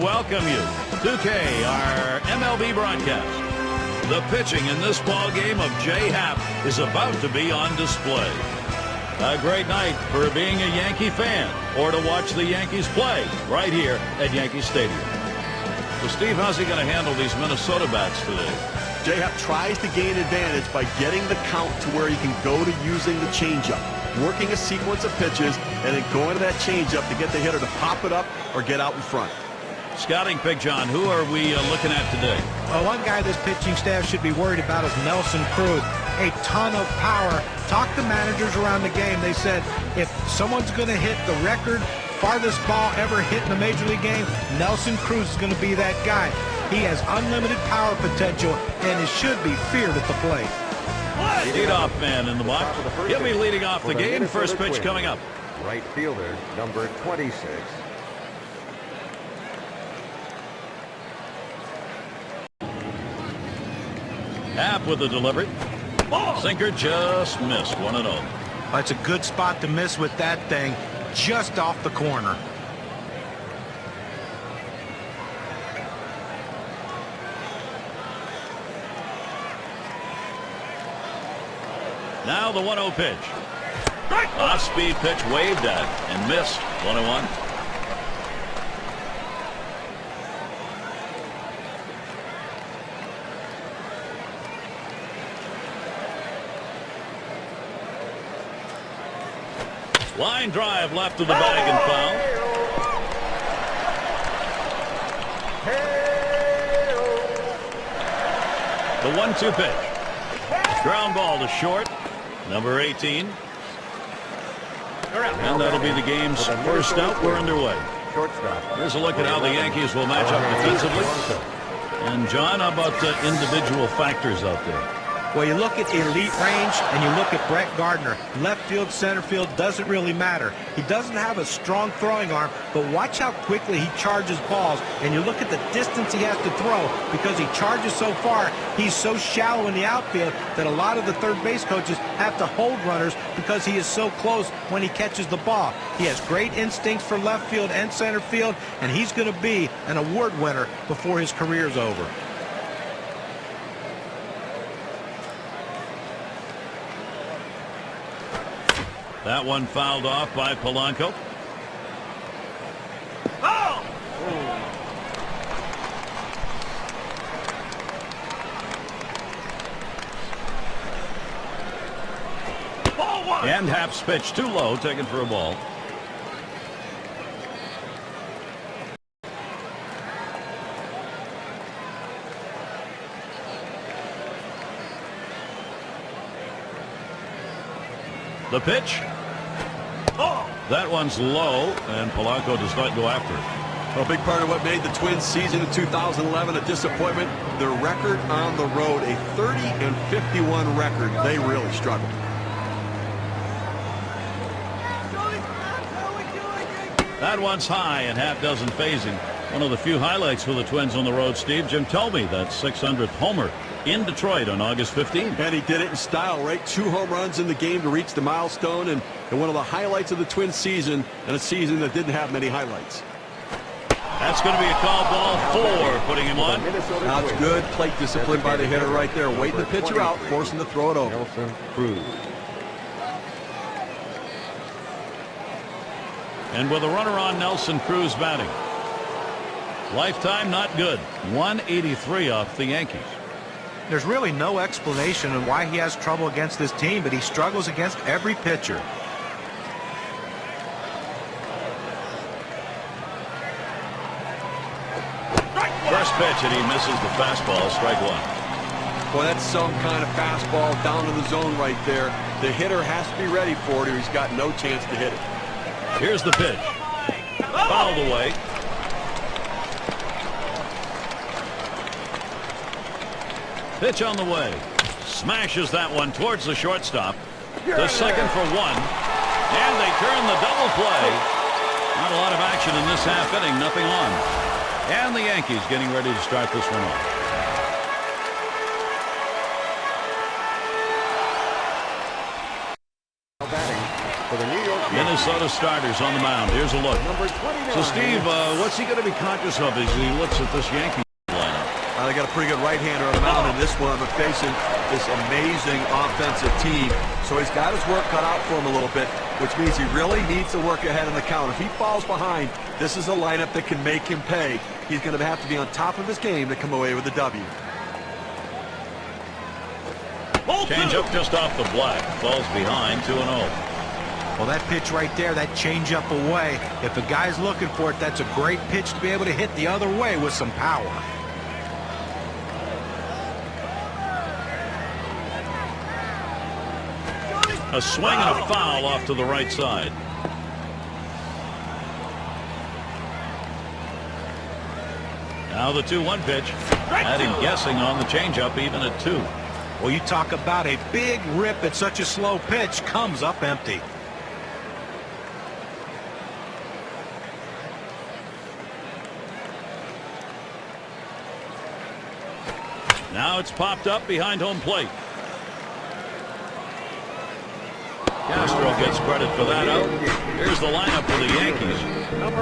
welcome you. 2K, our MLB broadcast. The pitching in this ball game of J. Happ is about to be on display. A great night for being a Yankee fan or to watch the Yankees play right here at Yankee Stadium. So, Steve, how's he going to handle these Minnesota bats today? J. Happ tries to gain advantage by getting the count to where he can go to using the changeup, working a sequence of pitches, and then going to that changeup to get the hitter to pop it up or get out in front. Scouting pick, John, who are we looking at today? Well, one guy this pitching staff should be worried about is Nelson Cruz. A ton of power. Talk to managers around the game. They said if someone's going to hit the record farthest ball ever hit in a Major League game, Nelson Cruz is going to be that guy. He has unlimited power potential, and it should be feared at the plate. Leadoff man in the box. He'll be leading off the game. First pitch coming up. Right fielder, number 26. Happ with the delivery. Sinker just missed. 1-0. That's a good spot to miss with that thing, just off the corner. Now the 1-0 pitch. Off-speed pitch waved at and missed. 1-1. Line drive left of the bag and foul. The 1-2 pitch. Ground ball to short. Number 18. And that'll be the game's first out. We're underway. Here's a look at how the Yankees will match up defensively. And John, how about individual factors out there? Well, you look at elite range and you look at Brett Gardner. Left field, center field, doesn't really matter. He doesn't have a strong throwing arm, but watch how quickly he charges balls. And you look at the distance he has to throw because he charges so far. He's so shallow in the outfield that a lot of the third base coaches have to hold runners because he is so close when he catches the ball. He has great instincts for left field and center field, and he's going to be an award winner before his career's over. That one fouled off by Polanco. Oh! And Happ's pitch too low, taken for a ball. The pitch. That one's low, and Polanco does not go after it. Well, a big part of what made the Twins season in 2011 a disappointment, their record on the road, a 30-51 record. They really struggled. That one's high, and Happ doesn't phase him. One of the few highlights for the Twins on the road, Steve. Jim told me that 600th homer in Detroit on August 15th. And he did it in style, right? 2 home runs in the game to reach the milestone, and one of the highlights of the Twins season, and a season that didn't have many highlights. That's going to be a call ball 4, putting him on. Now it's good plate discipline by the hitter right there, waiting the pitcher out, forcing to throw it over. Nelson Cruz. And with a runner on, Nelson Cruz batting. Lifetime not good. 183 off the Yankees. There's really no explanation of why he has trouble against this team, but he struggles against every pitcher. First pitch, and he misses the fastball. Strike 1. Well, that's some kind of fastball down in the zone right there. The hitter has to be ready for it, or he's got no chance to hit it. Here's the pitch. Fouled away. Pitch on the way. Smashes that one towards the shortstop. The second for 1. And they turn the double play. Not a lot of action in this half inning. Nothing on. And the Yankees getting ready to start this one off. Minnesota starters on the mound. Here's a look. Number 29. So, Steve, what's he going to be conscious of as he looks at this Yankee lineup? They got a pretty good right-hander on the mound in this one, but facing this amazing offensive team. So he's got his work cut out for him a little bit, which means he really needs to work ahead in the count. If he falls behind, this is a lineup that can make him pay. He's going to have to be on top of his game to come away with a W. Change up just off the black. Falls behind 2-0. Well, that pitch right there, that change up away, if the guy's looking for it, that's a great pitch to be able to hit the other way with some power. A swing and a foul off to the right side. Now the 2-1 pitch. Had him guessing on the changeup even at 2. Well, you talk about a big rip at such a slow pitch, comes up empty. Now it's popped up behind home plate. Castro gets credit for that out. Here's the lineup for the Yankees.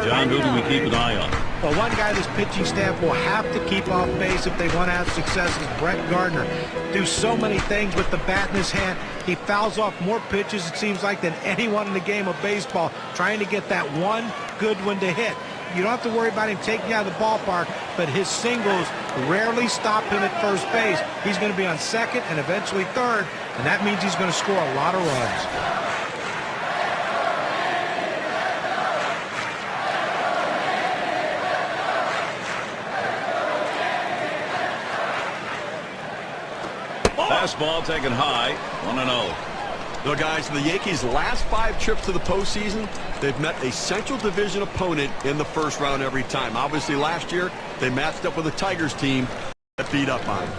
John, who do we keep an eye on? Well, one guy this pitching staff will have to keep off base if they want to have success is Brett Gardner. Do so many things with the bat in his hand. He fouls off more pitches, it seems like, than anyone in the game of baseball, trying to get that one good one to hit. You don't have to worry about him taking you out of the ballpark, but his singles rarely stop him at first base. He's going to be on second and eventually third, and that means he's going to score a lot of runs. Fastball taken high, 1-0. So, guys, the Yankees' last 5 trips to the postseason, they've met a Central Division opponent in the first round every time. Obviously, last year, they matched up with a Tigers team that beat up on them.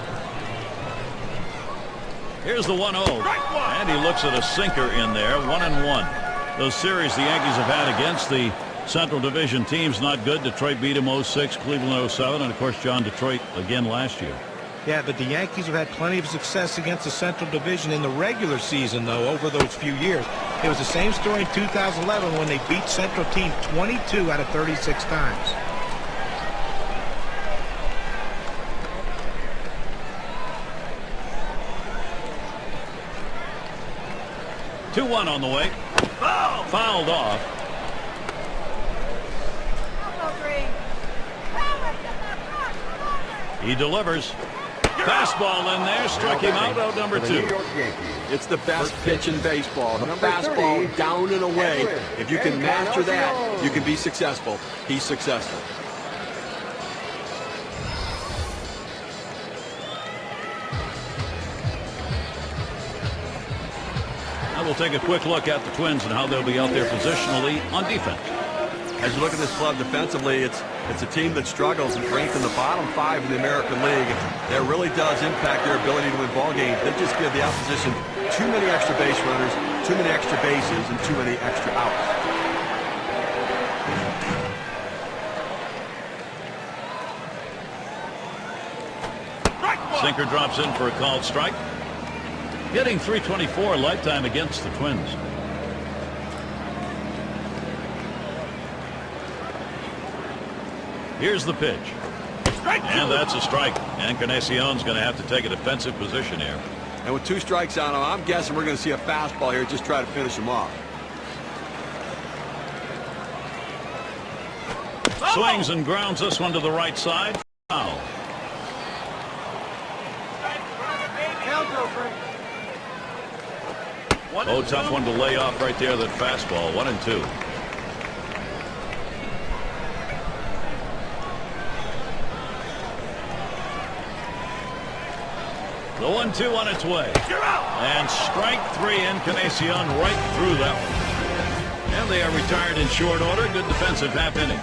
Here's the 1-0. And he looks at a sinker in there, 1-1. Those series the Yankees have had against the Central Division teams, not good. Detroit beat them 0-6, Cleveland 0-7, and, of course, John, Detroit again last year. Yeah, but the Yankees have had plenty of success against the Central Division in the regular season, though, over those few years. It was the same story in 2011 when they beat Central team 22 out of 36 times. Two-1 on the way. Fouled off. He delivers. Fastball in there, struck him out number 2. It's the best pitch in baseball. The fastball down and away. If you can master that, you can be successful. He's successful. Now we'll take a quick look at the Twins and how they'll be out there positionally on defense. As you look at this club defensively, it's a team that struggles and ranked in the bottom 5 in the American League. That really does impact their ability to win ball games. They just give the opposition too many extra base runners, too many extra bases, and too many extra outs. Sinker drops in for a called strike. Hitting .324 lifetime against the Twins. Here's the pitch. And that's a strike. Encarnacion's going to have to take a defensive position here. And with 2 strikes on him, I'm guessing we're going to see a fastball here, just try to finish him off. Swings and grounds this one to the right side. Foul. Oh, tough one to lay off right there, that fastball. 1-2. The 1-2 on its way. And strike 3, Encarnacion right through that one. And they are retired in short order. Good defensive half inning.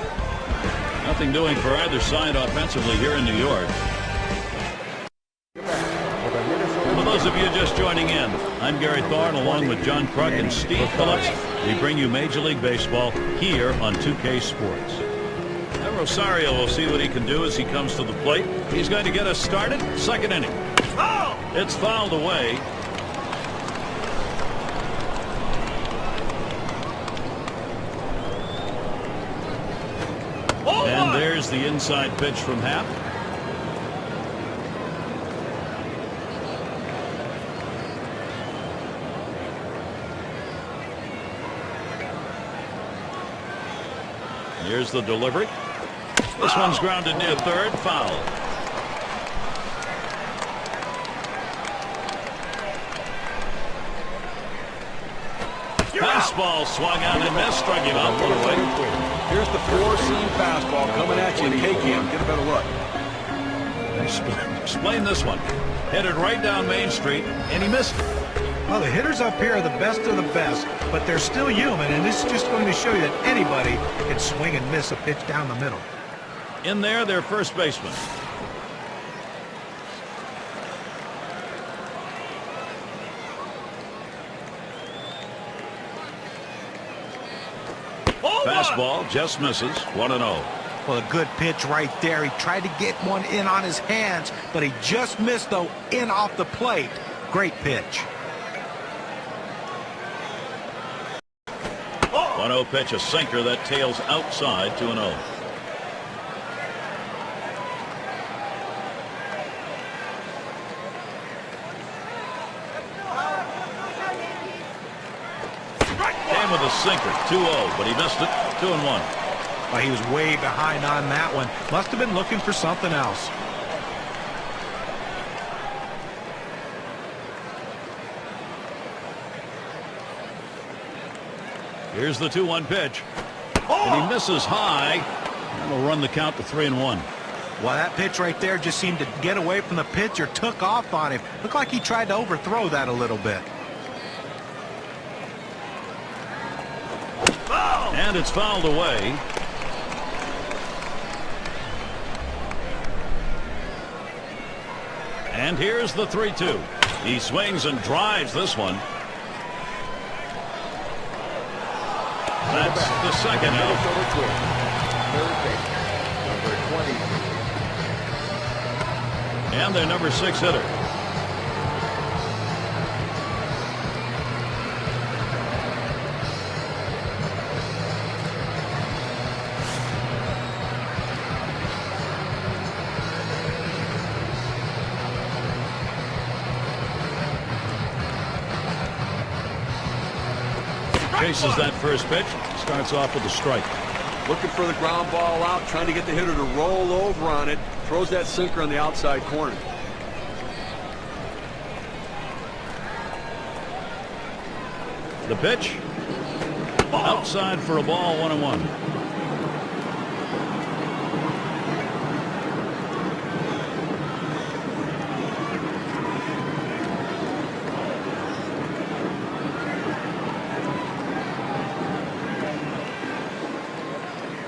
Nothing doing for either side offensively here in New York. For those of you just joining in, I'm Gary Thorne along with John Kruk and Steve Phillips. We bring you Major League Baseball here on 2K Sports. Now Rosario will see what he can do as he comes to the plate. He's going to get us started. Second inning. It's fouled away. And there's the inside pitch from Happ. Here's the delivery. This one's grounded near third. Foul. Fastball swung on and missed. Struck him out. One away. Here's the four-seam fastball coming at you in K-Cam. Get a better look. Explain this one. Headed right down Main Street, and he missed it. Well, the hitters up here are the best of the best, but they're still human, and this is just going to show you that anybody can swing and miss a pitch down the middle. In there, their first baseman. Fastball just misses. 1-0. Well, a good pitch right there. He tried to get one in on his hands, but he just missed, though, in off the plate. Great pitch. 1-0 pitch, a sinker that tails outside. 2-0. With a sinker. 2-0, but he missed it. 2-1. Well, he was way behind on that one. Must have been looking for something else. Here's the 2-1 pitch. And he misses high. And will run the count to 3-1. Well, that pitch right there just seemed to get away from the pitcher, took off on him. Looked like he tried to overthrow that a little bit. And it's fouled away. And here's the 3-2. He swings and drives this one. That's the second out. Third base, number 20. And their number 6 hitter. Chases that first pitch. Starts off with a strike. Looking for the ground ball out, trying to get the hitter to roll over on it. Throws that sinker on the outside corner. The pitch. Outside for a ball. 1-1.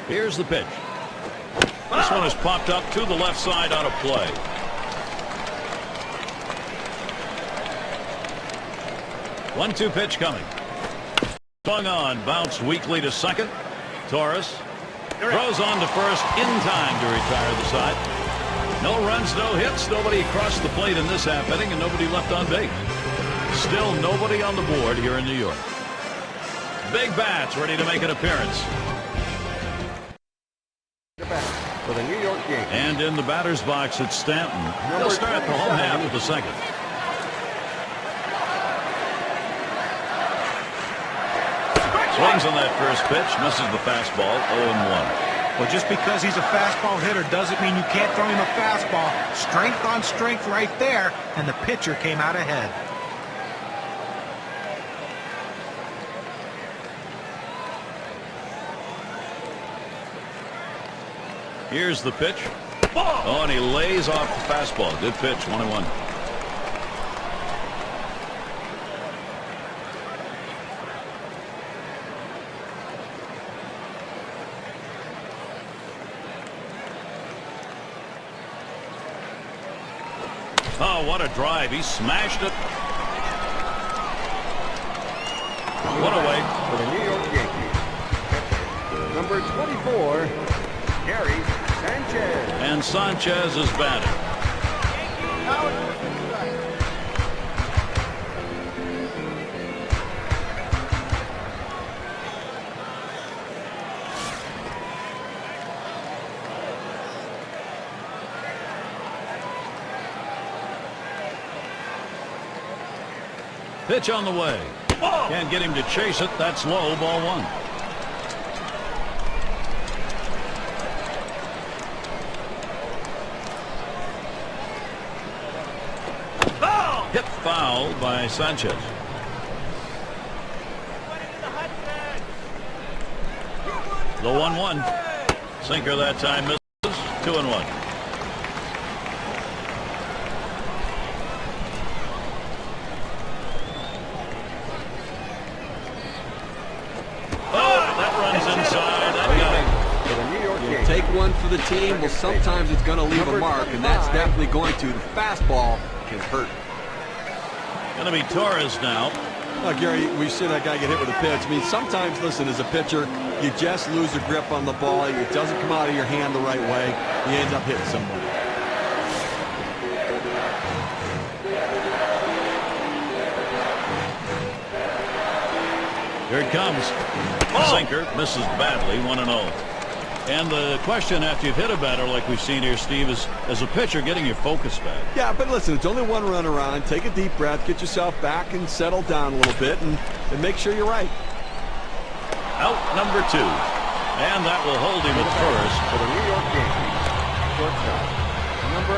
Here's the pitch. This one is popped up to the left side on a play. One-two pitch coming. Swung on, bounced weakly to second. Torres throws on to first in time to retire the side. No runs, no hits, nobody across the plate in this half inning, and nobody left on base. Still nobody on the board here in New York. Big bats ready to make an appearance. For the New York Yankees. And in the batter's box, it's Stanton. He'll start the home half of the second. Swings on that first pitch, misses the fastball. 0-1. Well, just because he's a fastball hitter doesn't mean you can't throw him a fastball. Strength on strength right there, and the pitcher came out ahead. Here's the pitch. Oh, and he lays off the fastball. Good pitch. 1-1. Oh, what a drive. He smashed it. One away. For the New York Yankees. Number 24, Gary Sanchez. And Sanchez is batting. Pitch on the way. Can't get him to chase it. That's low. Ball one. Hit foul by Sanchez. The 1-1. Sinker that time misses. 2-1. Take one for the team. Well, sometimes it's going to leave a mark, and that's definitely going to. The fastball can hurt. Going to be Torres now. Gary, we've seen that guy get hit with a pitch. I mean, sometimes, listen, as a pitcher, you just lose a grip on the ball. It doesn't come out of your hand the right way. You end up hitting someone. Here it comes. Sinker misses badly. 1-0. And the question after you've hit a batter like we've seen here, Steve, is as a pitcher getting your focus back. Yeah, but listen, it's only one run around. Take a deep breath, get yourself back and settle down a little bit and make sure you're right. Out number 2. And that will hold him at first. For the New York Yankees, shortstop, number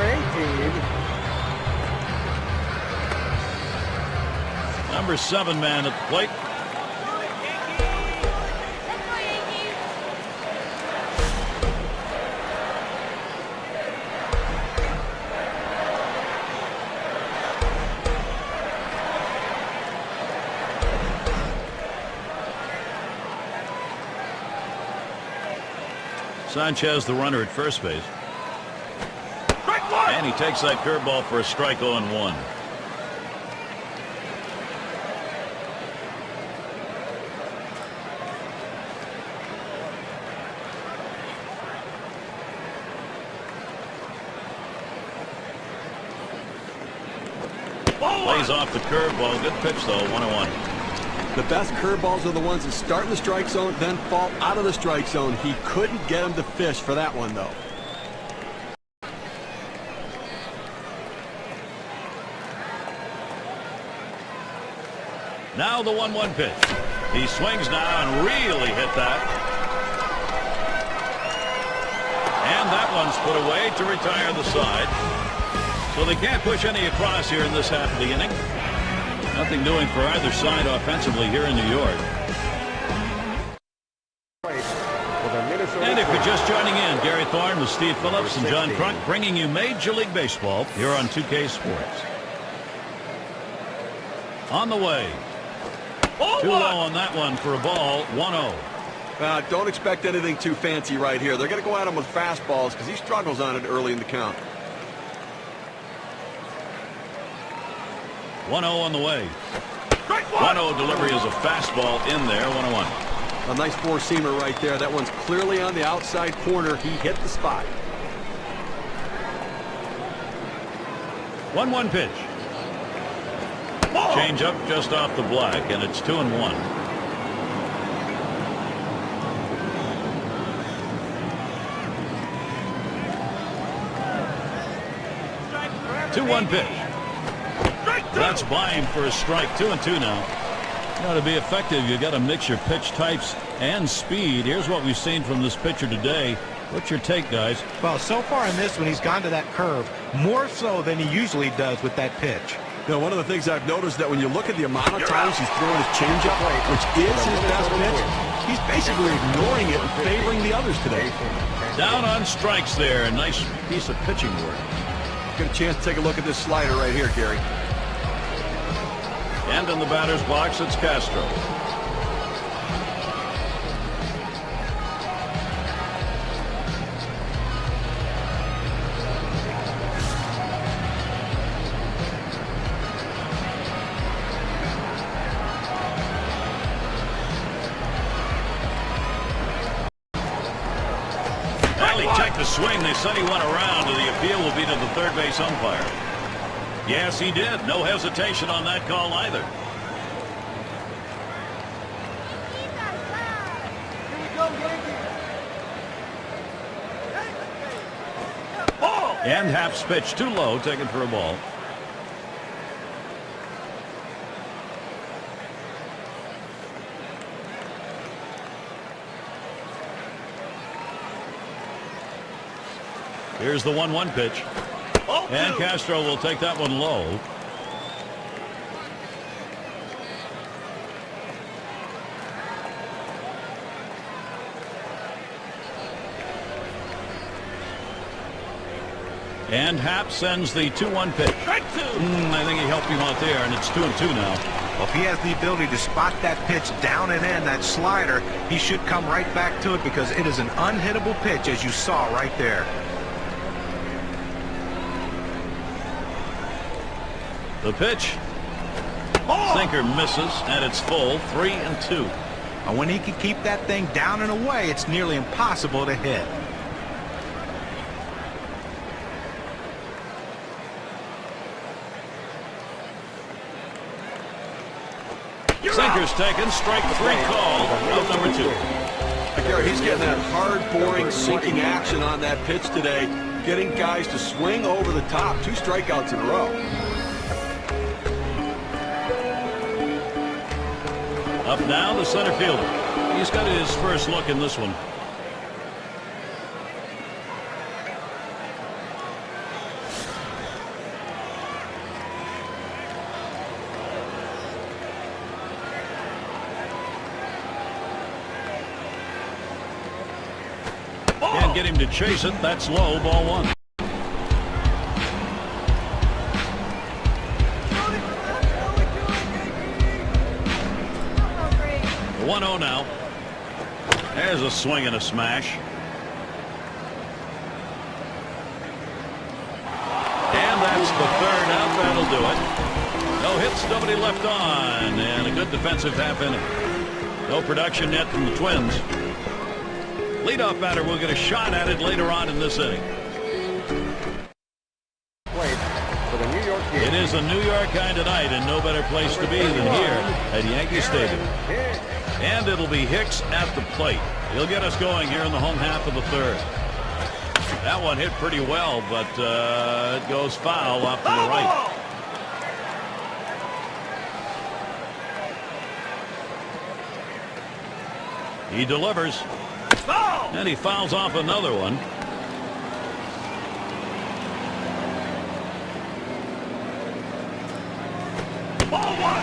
18. Number 7 man at the plate. Sanchez, the runner at first base. And he takes that curveball for a strike. 0-1. Plays off the curveball. Good pitch, though. 1-1. The best curveballs are the ones that start in the strike zone, then fall out of the strike zone. He couldn't get him to fish for that one, though. Now the 1-1 pitch. He swings now and really hit that. And that one's put away to retire the side. So they can't push any across here in this half of the inning. Nothing doing for either side offensively here in New York. And if you're just joining in, Gary Thorne with Steve Phillips and John Crunk bringing you Major League Baseball here on 2K Sports. On the way. Too low on that one for a ball. 1-0. Don't expect anything too fancy right here. They're going to go at him with fastballs because he struggles on it early in the count. 1-0 on the way. 1-0 delivery is a fastball in there. 1-1. A nice four-seamer right there. That one's clearly on the outside corner. He hit the spot. 1-1 pitch. Change up just off the black, and it's 2-1. 2-1 pitch. That's by him for a strike. 2-2 now. Now, to be effective, you got to mix your pitch types and speed. Here's what we've seen from this pitcher today. What's your take, guys? Well, so far in this one, he's gone to that curve more so than he usually does with that pitch. You know, one of the things I've noticed that when you look at the amount of times he's throwing his changeup, which is his best pitch, he's basically ignoring it and favoring the others today. Down on strikes there. A nice piece of pitching work. Get a chance to take a look at this slider right here, Gary. And in the batter's box, it's Castro. Well, he checked the swing. They said he went around, and the appeal will be to the third base umpire. Yes, he did. No hesitation on that call either. And Happ's pitch too low, taken for a ball. Here's the 1-1 pitch. And Castro will take that one low. And Happ sends the 2-1 pitch. I think he helped him out there, and it's 2-2 now. Well, if he has the ability to spot that pitch down and in, that slider, he should come right back to it because it is an unhittable pitch, as you saw right there. The pitch. Sinker misses, and it's full, 3-2. And when he can keep that thing down and away, it's nearly impossible to hit. Sinker's taken, strike 3 call, out number 2. Gary, he's getting that hard, boring, sinking action on that pitch today, getting guys to swing over the top. 2 strikeouts in a row. Up now, the center fielder. He's got his first look in this one. Can't get him to chase it. That's low, ball 1. The 1-0 now. There's a swing and a smash. And that's the 3rd out. That'll do it. No hits, nobody left on, and a good defensive half inning. No production yet from the Twins. Leadoff batter will get a shot at it later on in this inning. Played for the New York Yankees. It is a New York kind of night, and no better place to be than here at Yankee Stadium. And it'll be Hicks at the plate. He'll get us going here in the home half of the 3rd. That one hit pretty well, but it goes foul off to the right. He delivers. And he fouls off another one.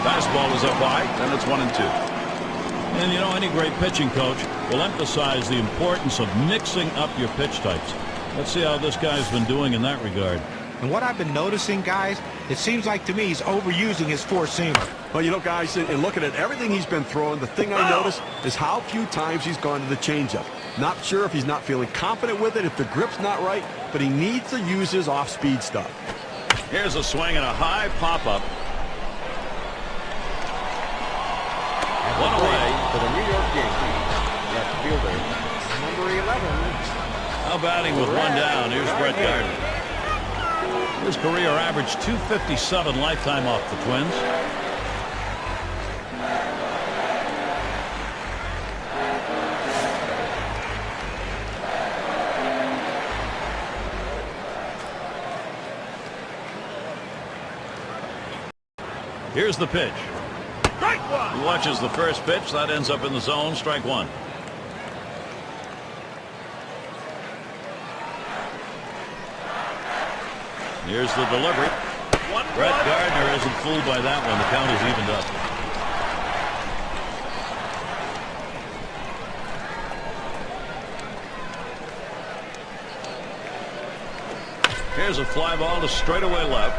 Fastball is up high, and it's 1-2. And you know, any great pitching coach will emphasize the importance of mixing up your pitch types. Let's see how this guy's been doing in that regard. And what I've been noticing, guys, it seems like to me he's overusing his four-seamer. Well, you know, guys, in looking at everything he's been throwing, the thing I notice is how few times he's gone to the changeup. Not sure if he's not feeling confident with it, if the grip's not right, but he needs to use his off-speed stuff. Here's a swing and a high pop-up. One away. For the New York Yankees, left fielder, number 11. Now batting with one down. Here's Brett Gardner. His career average 257 lifetime off the Twins. Here's the pitch. Strike 1. He watches the first pitch. That ends up in the zone. Strike 1. Here's the delivery. Brett Gardner isn't fooled by that one. The count is evened up. Here's a fly ball to straightaway left.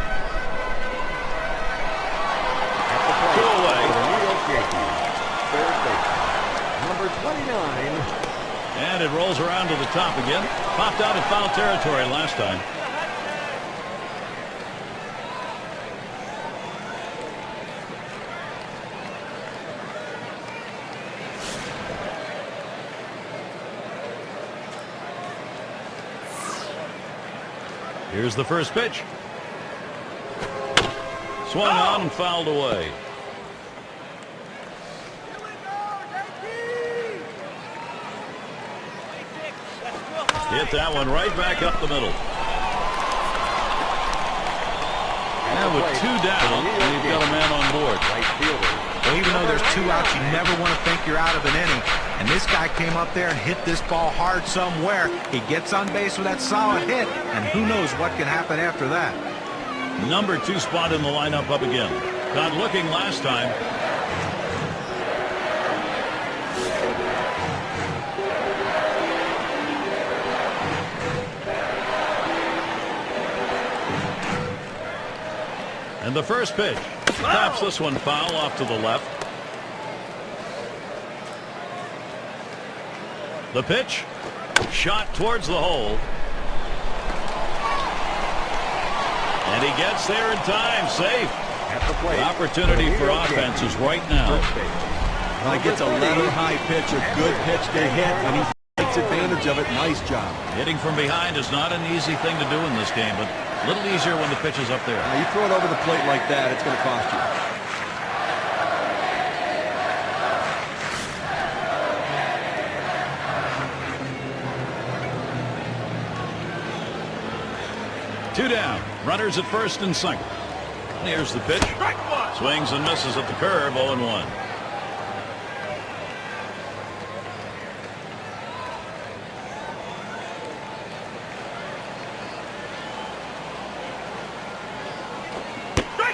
Two away. For the New York Yankees, third base, number 29. And it rolls around to the top again. Popped out in foul territory last time. Here's the first pitch. Swung on and fouled away. Hit that one right back up the middle. And with two down, we've got a man on board. Right fielder, Well, even though there's 2 outs, you never want to think you're out of an inning. And this guy came up there and hit this ball hard somewhere. He gets on base with that solid hit, and who knows what can happen after that. Number 2 spot in the lineup up again. Got looking last time. And the first pitch. Taps this one foul off to the left. The pitch. Shot towards the hole. And he gets there in time. Safe. The opportunity for offense is right now. Well, he gets a letter high pitch, a good pitch to hit, and he takes advantage of it. Nice job. Hitting from behind is not an easy thing to do in this game, but a little easier when the pitch is up there. Now, you throw it over the plate like that, it's going to cost you. Two down. Runners at first and second. Here's the pitch. Swings and misses at the curve. 0-1.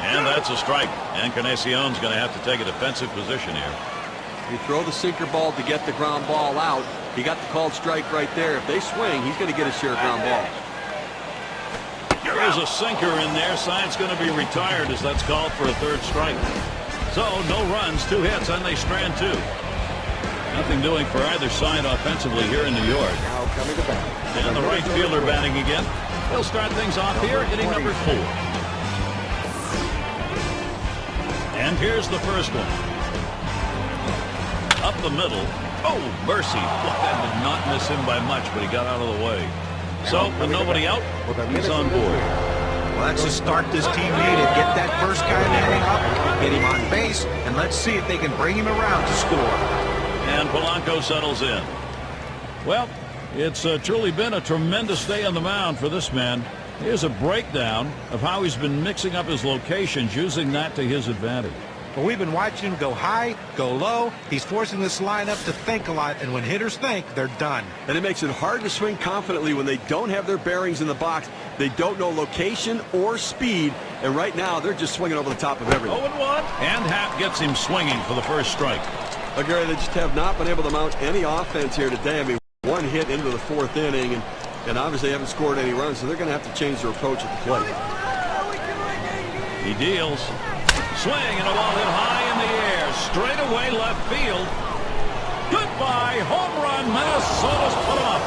And that's a strike. Encarnacion's going to have to take a defensive position here. You throw the sinker ball to get the ground ball out. He got the called strike right there. If they swing, he's going to get a share of ground balls. There's a sinker in there. Sign's going to be retired as that's called for a third strike. So no runs, 2 hits, and they strand 2. Nothing doing for either side offensively here in New York. Now coming to bat. And the right fielder batting again. He'll start things off here, hitting number 4. And here's the first one. Up the middle. Oh, mercy. That did not miss him by much, but he got out of the way. So, with nobody out, he's on board. Well, that's the start this team needed. Get that first guy in the inning up, get him on base, and let's see if they can bring him around to score. And Polanco settles in. Well, it's truly been a tremendous day on the mound for this man. Here's a breakdown of how he's been mixing up his locations, using that to his advantage. Well, we've been watching him go high, go low. He's forcing this lineup to think a lot, and when hitters think, they're done. And it makes it hard to swing confidently when they don't have their bearings in the box. They don't know location or speed, and right now they're just swinging over the top of everything. 0-1. And Happ gets him swinging for the first strike. Well, Gary, they just have not been able to mount any offense here today. I mean, 1 hit into the 4th inning, and obviously they haven't scored any runs, so they're going to have to change their approach at the plate. He deals. Swing and a ball hit high in the air. Straight away left field. Goodbye. Home run. Minnesota's put him up.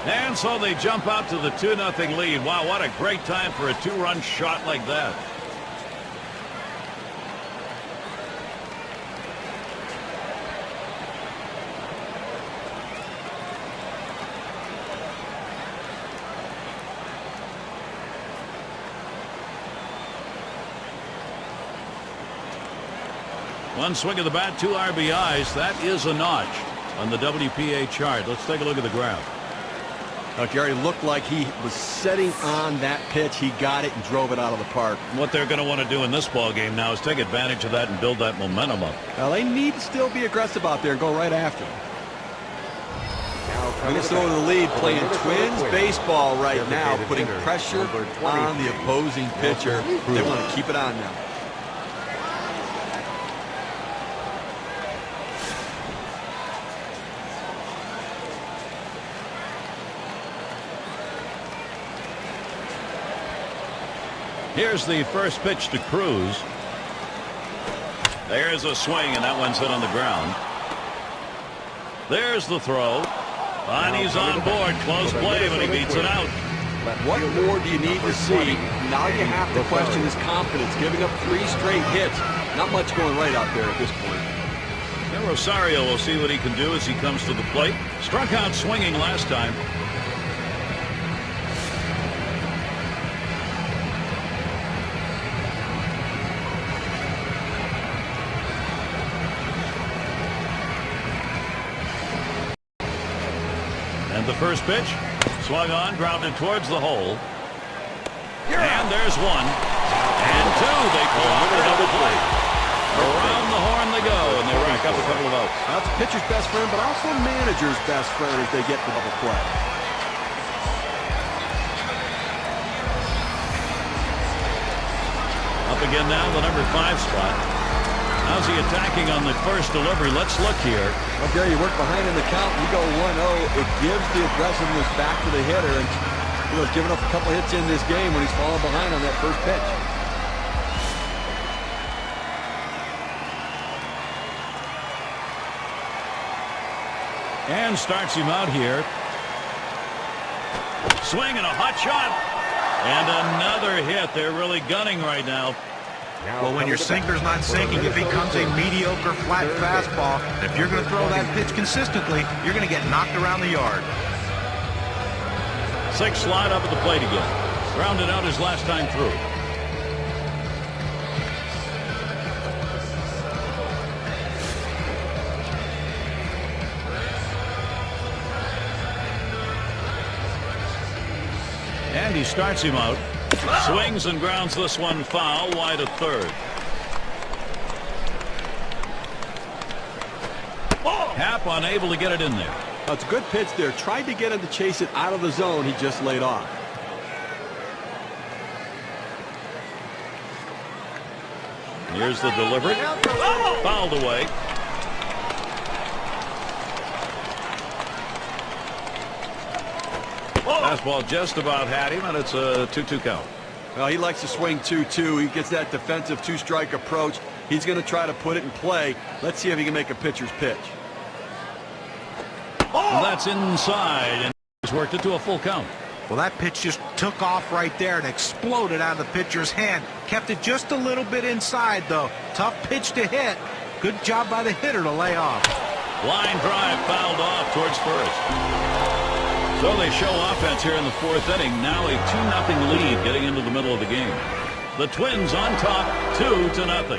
And so they jump out to the 2-0 lead. Wow, what a great time for a 2-run shot like that. One swing of the bat, 2 RBIs. That is a notch on the WPA chart. Let's take a look at the graph. Now, Gary, looked like he was setting on that pitch. He got it and drove it out of the park. What they're going to want to do in this ball game now is take advantage of that and build that momentum up. Now, they need to still be aggressive out there and go right after him. Minnesota in the lead, playing Twins baseball right now, putting pressure on the opposing pitcher. They want to keep it on now. Here's the first pitch to Cruz. There's a swing, and that one's hit on the ground. There's the throw. And he's on board. Close play, but he beats it out. What more do you need to see? Now you have to question his confidence, giving up 3 straight hits. Not much going right out there at this point. And Rosario will see what he can do as he comes to the plate. Struck out swinging last time. And the first pitch, swung on, grounded towards the hole. And there's 1. And 2. They pull off the double play. Around the horn they go, and they rack up a couple of outs. That's a pitcher's best friend, but also a manager's best friend as they get to double play. Up again now, the number 5 spot. How's he attacking on the first delivery? Let's look here. Well, Gary, you work behind in the count, you go 1-0. It gives the aggressiveness back to the hitter, and he's given up a couple hits in this game when he's fallen behind on that first pitch. And starts him out here. Swing and a hot shot. And another hit. They're really gunning right now. Well, when your sinker's not sinking, it becomes a mediocre flat fastball. And if you're going to throw that pitch consistently, you're going to get knocked around the yard. 6 slide up at the plate again. Grounded out his last time through. And he starts him out. Swings and grounds this one foul, wide of third. Happ unable to get it in there. That's a good pitch there. Tried to get him to chase it out of the zone. He just laid off. Here's the delivery. Fouled away. Fastball just about had him, and it's a 2-2 count. Well, he likes to swing 2-2. He gets that defensive 2-strike approach. He's going to try to put it in play. Let's see if he can make a pitcher's pitch. And that's inside, and he's worked it to a full count. Well, that pitch just took off right there and exploded out of the pitcher's hand. Kept it just a little bit inside, though. Tough pitch to hit. Good job by the hitter to lay off. Line drive fouled off towards first. So they show offense here in the 4th inning. Now a 2-0 lead getting into the middle of the game. The Twins on top, 2-0.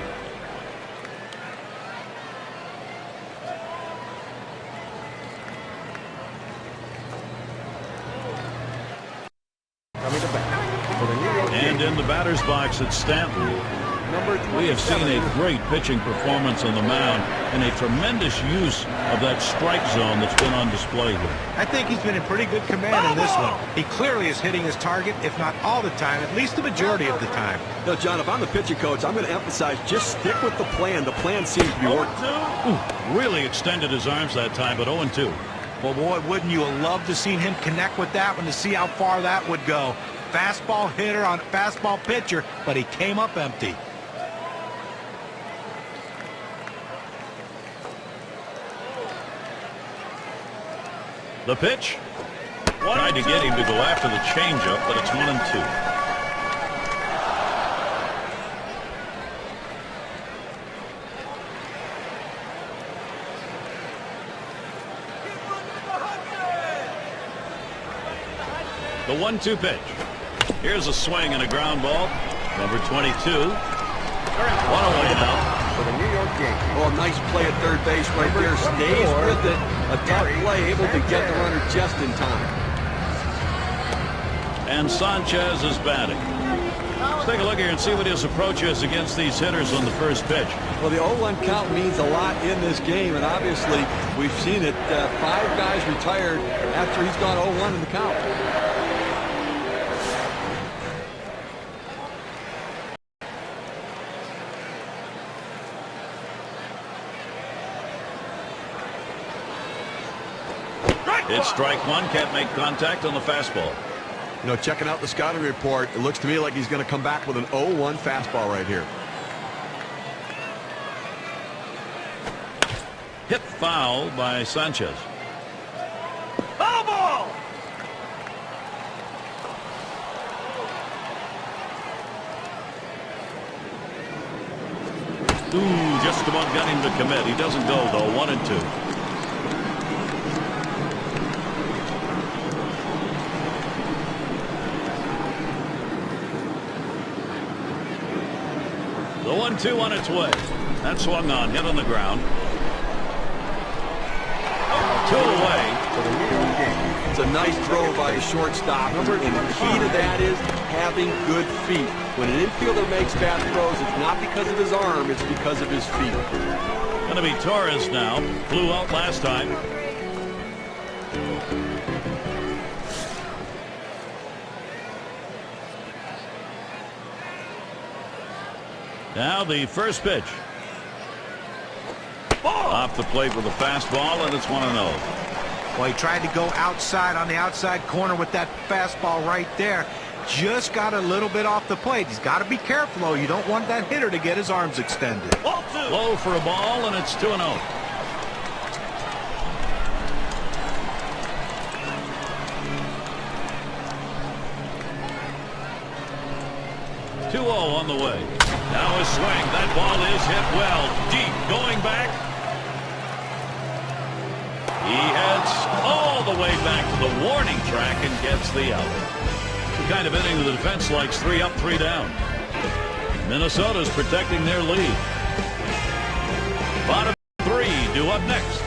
And in the batter's box, it's Stanton. We have seen a great pitching performance on the mound and a tremendous use of that strike zone that's been on display here. I think he's been in pretty good command in this one. He clearly is hitting his target, if not all the time, at least the majority of the time. No, John, if I'm the pitching coach, I'm going to emphasize just stick with the plan. The plan seems to be working. Really extended his arms that time, but 0-2. Well, boy, wouldn't you have loved to seen him connect with that one to see how far that would go. Fastball hitter on fastball pitcher, but he came up empty. The pitch. Tried to get him to go after the changeup, but it's 1-2. The 1-2 pitch. Here's a swing and a ground ball. Number 22. One away now. For the New York Yankees. Oh, a nice play at third base right there. Stays with it. A tough play, able to get the runner just in time. And Sanchez is batting. Let's take a look here and see what his approach is against these hitters on the first pitch. Well, the 0-1 count means a lot in this game, and obviously we've seen it. 5 guys retired after he's gone 0-1 in the count. It's strike one. Can't make contact on the fastball. You know, checking out the scouting report, it looks to me like he's going to come back with an 0-1 fastball right here. Hit foul by Sanchez. Foul ball! Ooh, just about got him to commit. He doesn't go, though. 1-2. The 1-2 on its way. That swung on, hit on the ground. 2 away. For the New York Yankees. It's a nice throw by a shortstop, and the key to that is having good feet. When an infielder makes bad throws, it's not because of his arm, it's because of his feet. Going to be Torres now. Flew out last time. Now the first pitch. Off the plate with a fastball, and it's 1-0. Well, he tried to go outside on the outside corner with that fastball right there. Just got a little bit off the plate. He's got to be careful, though. You don't want that hitter to get his arms extended. Low for a ball, and it's 2-0. On the way. Now a swing. That ball is hit well. Deep. Going back. He heads all the way back to the warning track and gets the out. The kind of inning the defense likes. 3 up, 3 down. Minnesota's protecting their lead. Bottom 3 due up next.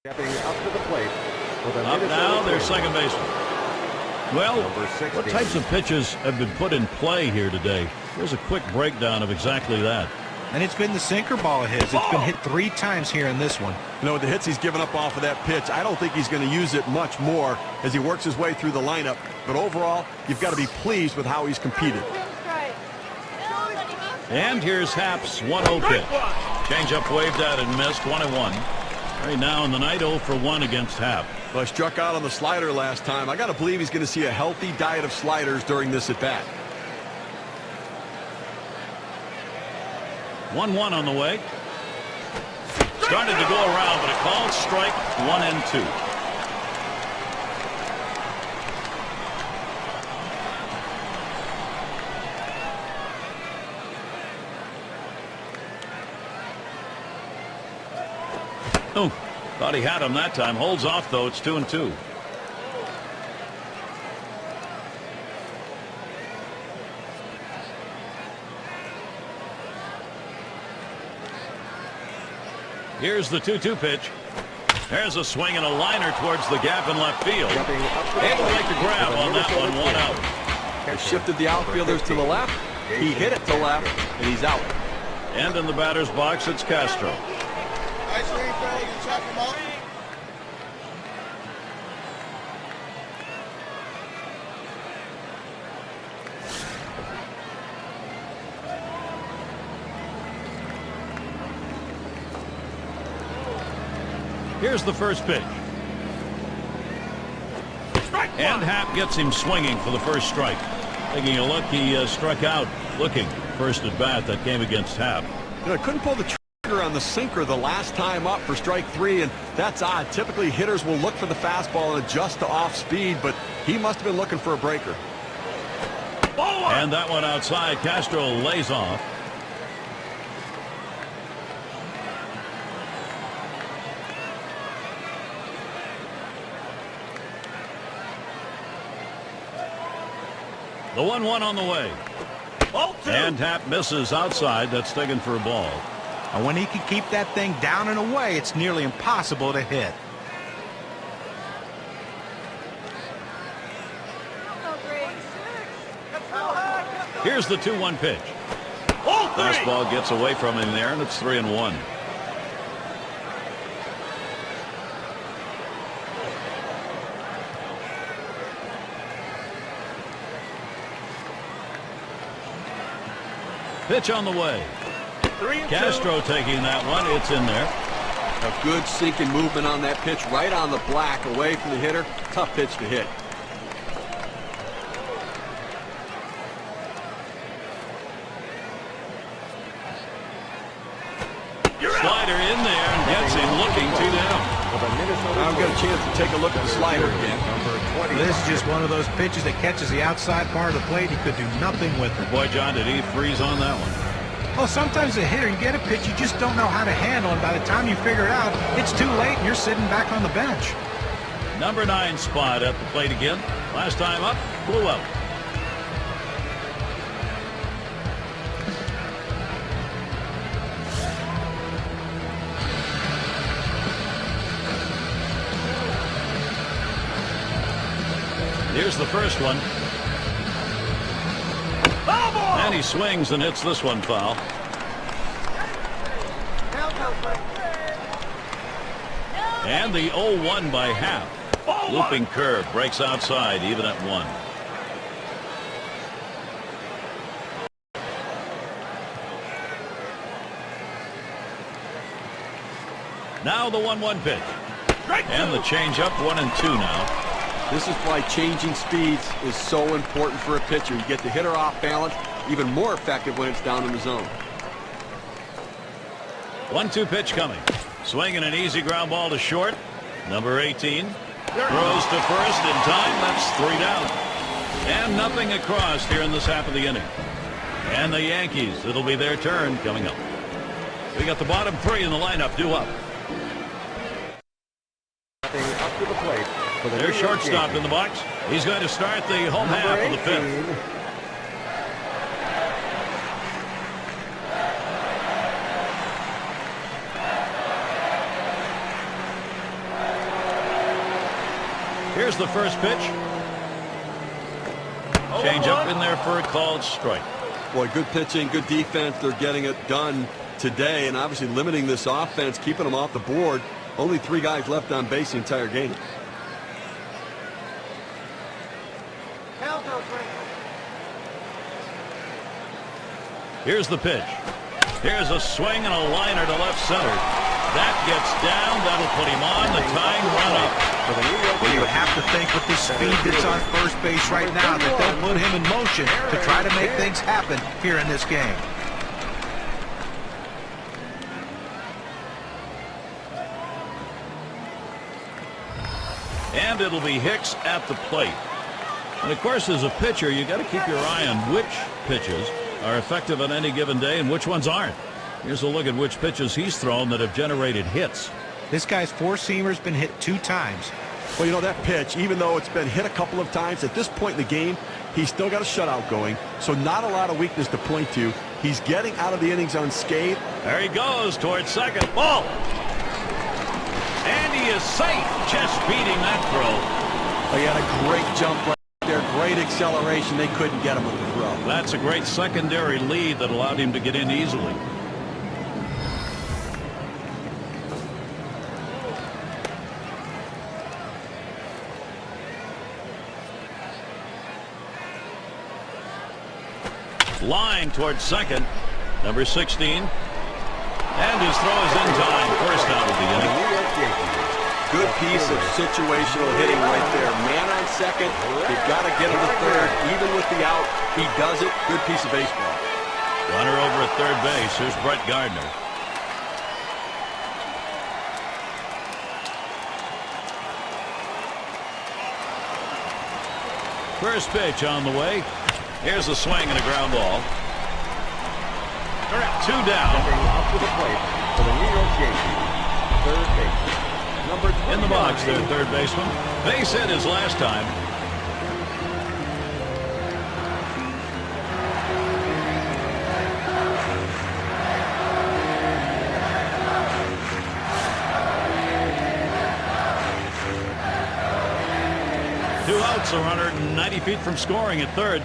Stepping up to the plate. Up now, their second baseman. Well, what types of pitches have been put in play here today? Here's a quick breakdown of exactly that. And it's been the sinker ball of his. It's been hit 3 times here in this one. You know, with the hits he's given up off of that pitch, I don't think he's going to use it much more as he works his way through the lineup. But overall, you've got to be pleased with how he's competed. And here's Happ's 1-0 pitch. Changeup waved at and missed. 1-1. Right now in the night, 0 for 1 against Happ. Well, he struck out on the slider last time. I got to believe he's going to see a healthy diet of sliders during this at-bat. 1-1 on the way. Started to go around, but a called strike. 1-2. Oh, thought he had him that time. Holds off, though. It's 2-2. Here's the 2-2 pitch. There's a swing and a liner towards the gap in left field. Able to make the grab on that one. 1 out. They shifted the outfielders to the left. He hit it to left, and he's out. And in the batter's box, it's Castro. Nice swing, Phil. You chop him up. Here's the first pitch. And Happ gets him swinging for the first strike. Taking a look, he struck out looking. First at bat, that came against Happ. You know, couldn't pull the trigger on the sinker the last time up for strike 3, and that's odd. Typically, hitters will look for the fastball and adjust to off speed, but he must have been looking for a breaker. And that one outside. Castro lays off. The 1-1 on the way. And Happ misses outside. That's taken for a ball. And when he can keep that thing down and away, it's nearly impossible to hit. Here's the 2-1 pitch. Fastball gets away from him there, and it's 3-1. Pitch on the way. Castro taking that one. It's in there. A good sinking movement on that pitch, right on the black, away from the hitter. Tough pitch to hit. Slider in there and gets him looking 2 down. Now I've got a chance to take a look at the slider again. This is just one of those pitches that catches the outside part of the plate. He could do nothing with it. Boy, John, did he freeze on that one? Well, sometimes a hitter, you get a pitch you just don't know how to handle, and by the time you figure it out, it's too late and you're sitting back on the bench. Number 9 spot at the plate again. Last time up, blew out. Here's the first one. And he swings and hits this one foul. And the 0-1 by half. Looping curve breaks outside, even at 1. Now the 1-1 pitch. And the changeup, 1-2 now. This is why changing speeds is so important for a pitcher. You get the hitter off balance, even more effective when it's down in the zone. 1-2 pitch coming. Swinging an easy ground ball to short. Number 18 throws to first in time. That's 3 down. And nothing across here in this half of the inning. And the Yankees, it'll be their turn coming up. We got the bottom 3 in the lineup due up. Up to the plate for the Their shortstop in the box. He's going to start the home half of the 5th. Here's the first pitch. Change up in there for a called strike. Boy, good pitching, good defense. They're getting it done today, and obviously limiting this offense, keeping them off the board. Only 3 guys left on base the entire game. Here's the pitch. Here's a swing and a liner to left center. That gets down. That'll put him on the tying run up. Well, you have to think with the speed that's on first base right now that they'll put him in motion to try to make things happen here in this game. And it'll be Hicks at the plate. And of course, as a pitcher, you got to keep your eye on which pitches are effective on any given day and which ones aren't. Here's a look at which pitches he's thrown that have generated hits. This guy's four-seamer's been hit 2 times. Well, you know, that pitch, even though it's been hit a couple of times, at this point in the game, he's still got a shutout going, so not a lot of weakness to point to. He's getting out of the innings unscathed. There he goes towards second. Ball. And he is safe, just beating that throw. He had a great jump right there, great acceleration. They couldn't get him with the throw. That's a great secondary lead that allowed him to get in easily. Line towards second, number 16, and his throw is in time. First out of the inning. Good piece of situational hitting right there. Man on second, you've got to get him to third. Even with the out, he does it. Good piece of baseball. Runner over at third base. Here's Brett Gardner. First pitch on the way. Here's a swing and a ground ball. 2 down. Up to the plate for the New York Yankees. Third base. Number 29. In the box there, third baseman. Base hit his last time. Two outs, 190 feet from scoring at third.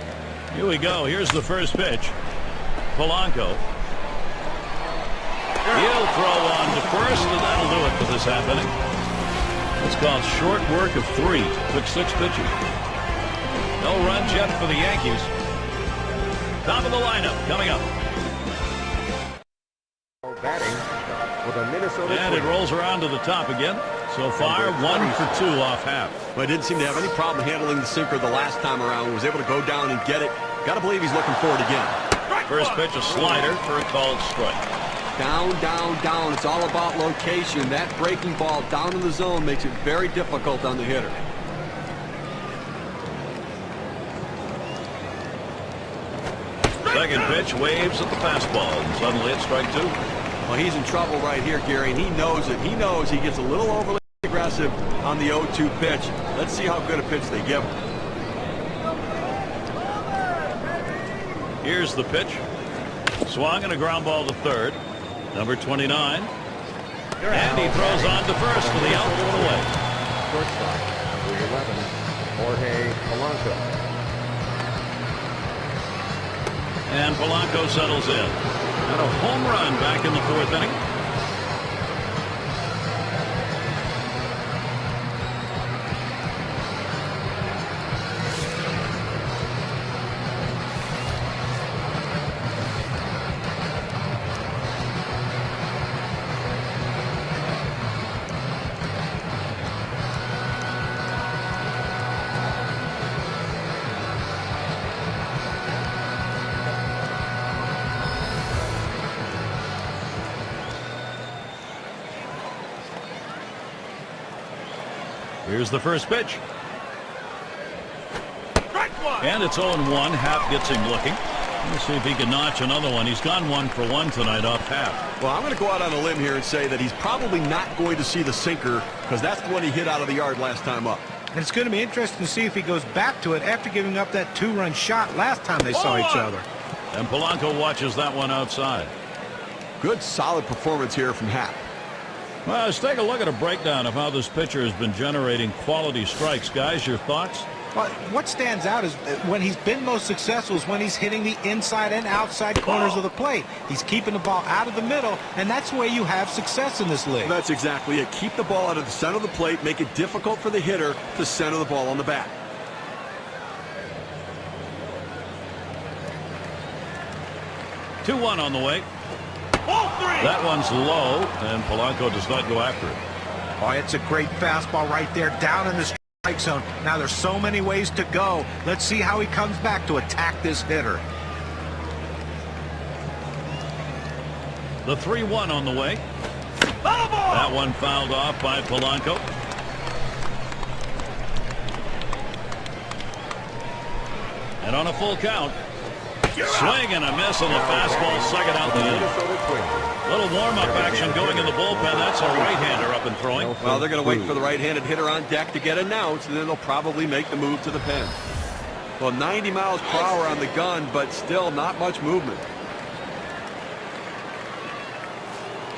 Here we go. Here's the first pitch. Polanco. He'll throw on to first, and that'll do it for this half inning. It's called short work of 3. Took 6 pitches. No runs yet for the Yankees. Top of the lineup coming up. Batting for the Minnesota And it rolls around to the top again. So far, 1 for 2 off half. But didn't seem to have any problem handling the sinker the last time around. Was able to go down and get it. Got to believe he's looking for it again. First pitch, a slider for a called strike. Down, down, down. It's all about location. That breaking ball down in the zone makes it very difficult on the hitter. Second pitch, waves at the fastball, and suddenly it's strike 2. Well, he's in trouble right here, Gary, and he knows it. He knows he gets a little overly aggressive on the 0-2 pitch. Let's see how good a pitch they give him. Here's the pitch. Swung and a ground ball to third. Number 29. And he throws on to first for the out, 1 away. Shortstop, number 11, Jorge Polanco. And Polanco settles in. Got a home run back in the fourth inning. Here's the first pitch. And it's 0-1. Happ gets him looking. Let's see if he can notch another one. He's gone 1 for 1 tonight off Happ. Well, I'm going to go out on a limb here and say that he's probably not going to see the sinker because that's the one he hit out of the yard last time up. And it's going to be interesting to see if he goes back to it after giving up that 2-run shot last time they saw each other. And Polanco watches that one outside. Good, solid performance here from Happ. Well, let's take a look at a breakdown of how this pitcher has been generating quality strikes. Guys, your thoughts? Well, what stands out is when he's been most successful is when he's hitting the inside and outside corners of the plate. He's keeping the ball out of the middle, and that's the way you have success in this league. That's exactly it. Keep the ball out of the center of the plate, make it difficult for the hitter to center the ball on the bat. Two 1 on the way. That one's low, and Polanco does not go after it. Oh, it's a great fastball right there, down in the strike zone. Now there's so many ways to go. Let's see how he comes back to attack this hitter. The 3-1 on the way. That one fouled off by Polanco. And on a full count, swing and a miss on the fastball, second out the inning. Little warm-up action going in the bullpen. That's a right-hander up and throwing. Well, they're going to wait for the right-handed hitter on deck to get announced, and then they'll probably make the move to the pen. Well, 90 miles per hour on the gun, but still not much movement.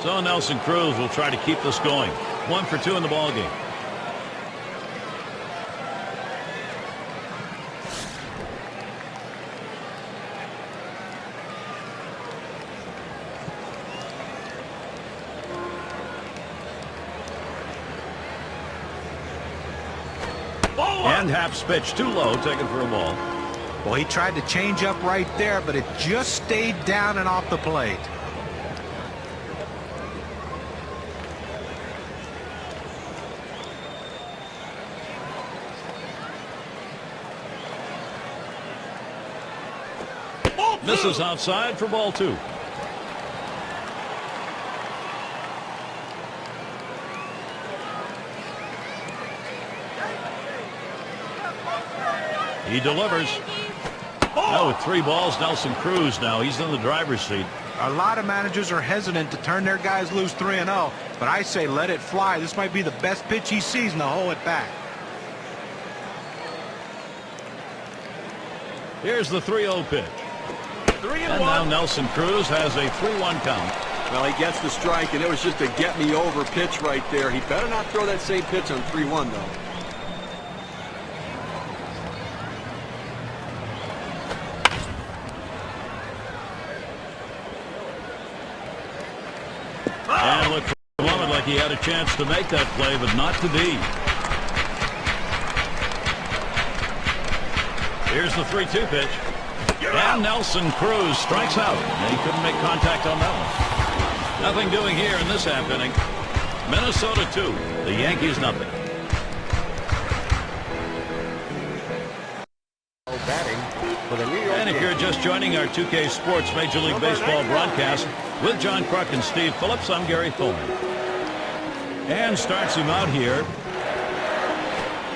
So Nelson Cruz will try to keep this going. 1 for 2 in the ballgame. And Happ's pitch too low, taken for a ball. Well, he tried to change up right there, but it just stayed down and off the plate. Misses outside for ball 2. He delivers. Now with 3 balls, Nelson Cruz now. He's in the driver's seat. A lot of managers are hesitant to turn their guys loose 3-0, but I say let it fly. This might be the best pitch he sees in the whole at bat. Here's the 3-0 pitch. And now Nelson Cruz has a 3-1 count. Well, he gets the strike, and it was just a get-me-over pitch right there. He better not throw that same pitch on 3-1, though. And looked for a moment like he had a chance to make that play, but not to be. Here's the 3-2 pitch. And Nelson Cruz strikes out. And he couldn't make contact on that one. Nothing doing here in this half inning. Minnesota 2, the Yankees nothing. And if you're just joining our 2K Sports Major League Baseball broadcast with John Kruk and Steve Phillips, I'm Gary Thorne. And starts him out here.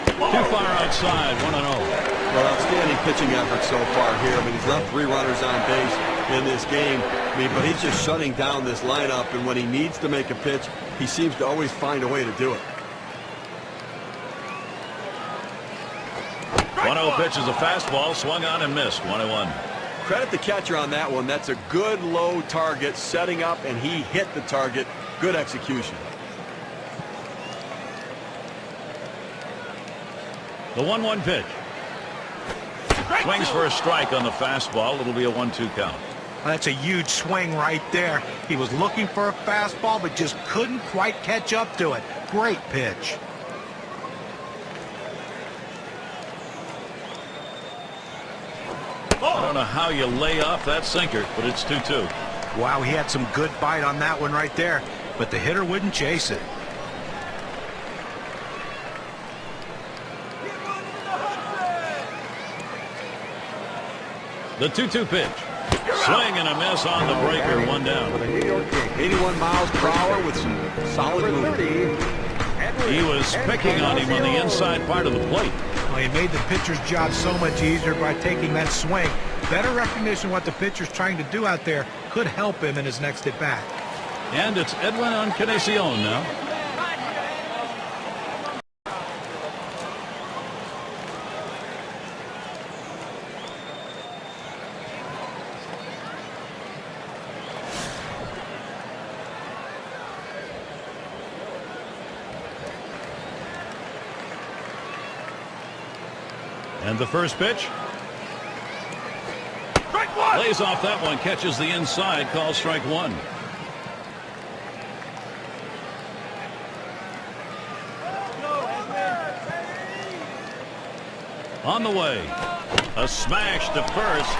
Too far outside, 1-0. Well, outstanding pitching effort so far here. I mean, he's left 3 runners on base in this game. I mean, but he's just shutting down this lineup, and when he needs to make a pitch, he seems to always find a way to do it. 1-0 pitch is a fastball, swung on and missed, 1-1. Credit the catcher on that one. That's a good low target, setting up, and he hit the target. Good execution. The 1-1 pitch. Swings for a strike on the fastball. It'll be a 1-2 count. That's a huge swing right there. He was looking for a fastball, but just couldn't quite catch up to it. Great pitch. I don't know how you lay off that sinker, but it's 2-2. Wow, he had some good bite on that one right there, but the hitter wouldn't chase it. The 2-2 pitch. Swing and a miss on the breaker. 1 down. 81 miles per hour with some solid movement. He was picking on him on the inside part of the plate. Well, he made the pitcher's job so much easier by taking that swing. Better recognition of what the pitcher's trying to do out there could help him in his next at-bat. And it's Edwin Encarnacion now. And the first pitch. Lays off that one, catches the inside, calls strike 1. On the way. A smash to first.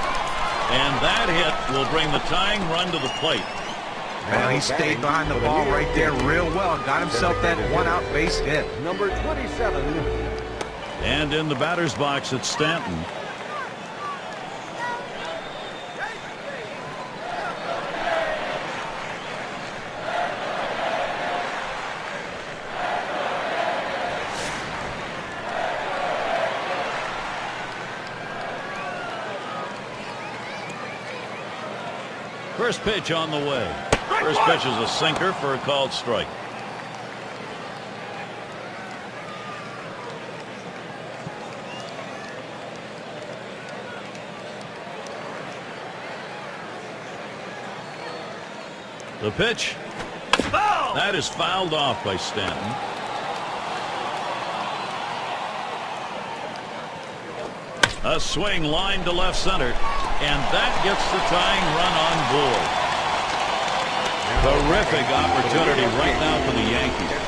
And that hit will bring the tying run to the plate. Well, he stayed behind the ball right there real well. Got himself that one-out base hit. Number 27. And in the batter's box, it's Stanton. First pitch on the way. First pitch is a sinker for a called strike. The pitch. That is fouled off by Stanton. A swing line to left center, and that gets the tying run on board. Terrific opportunity right now for the Yankees.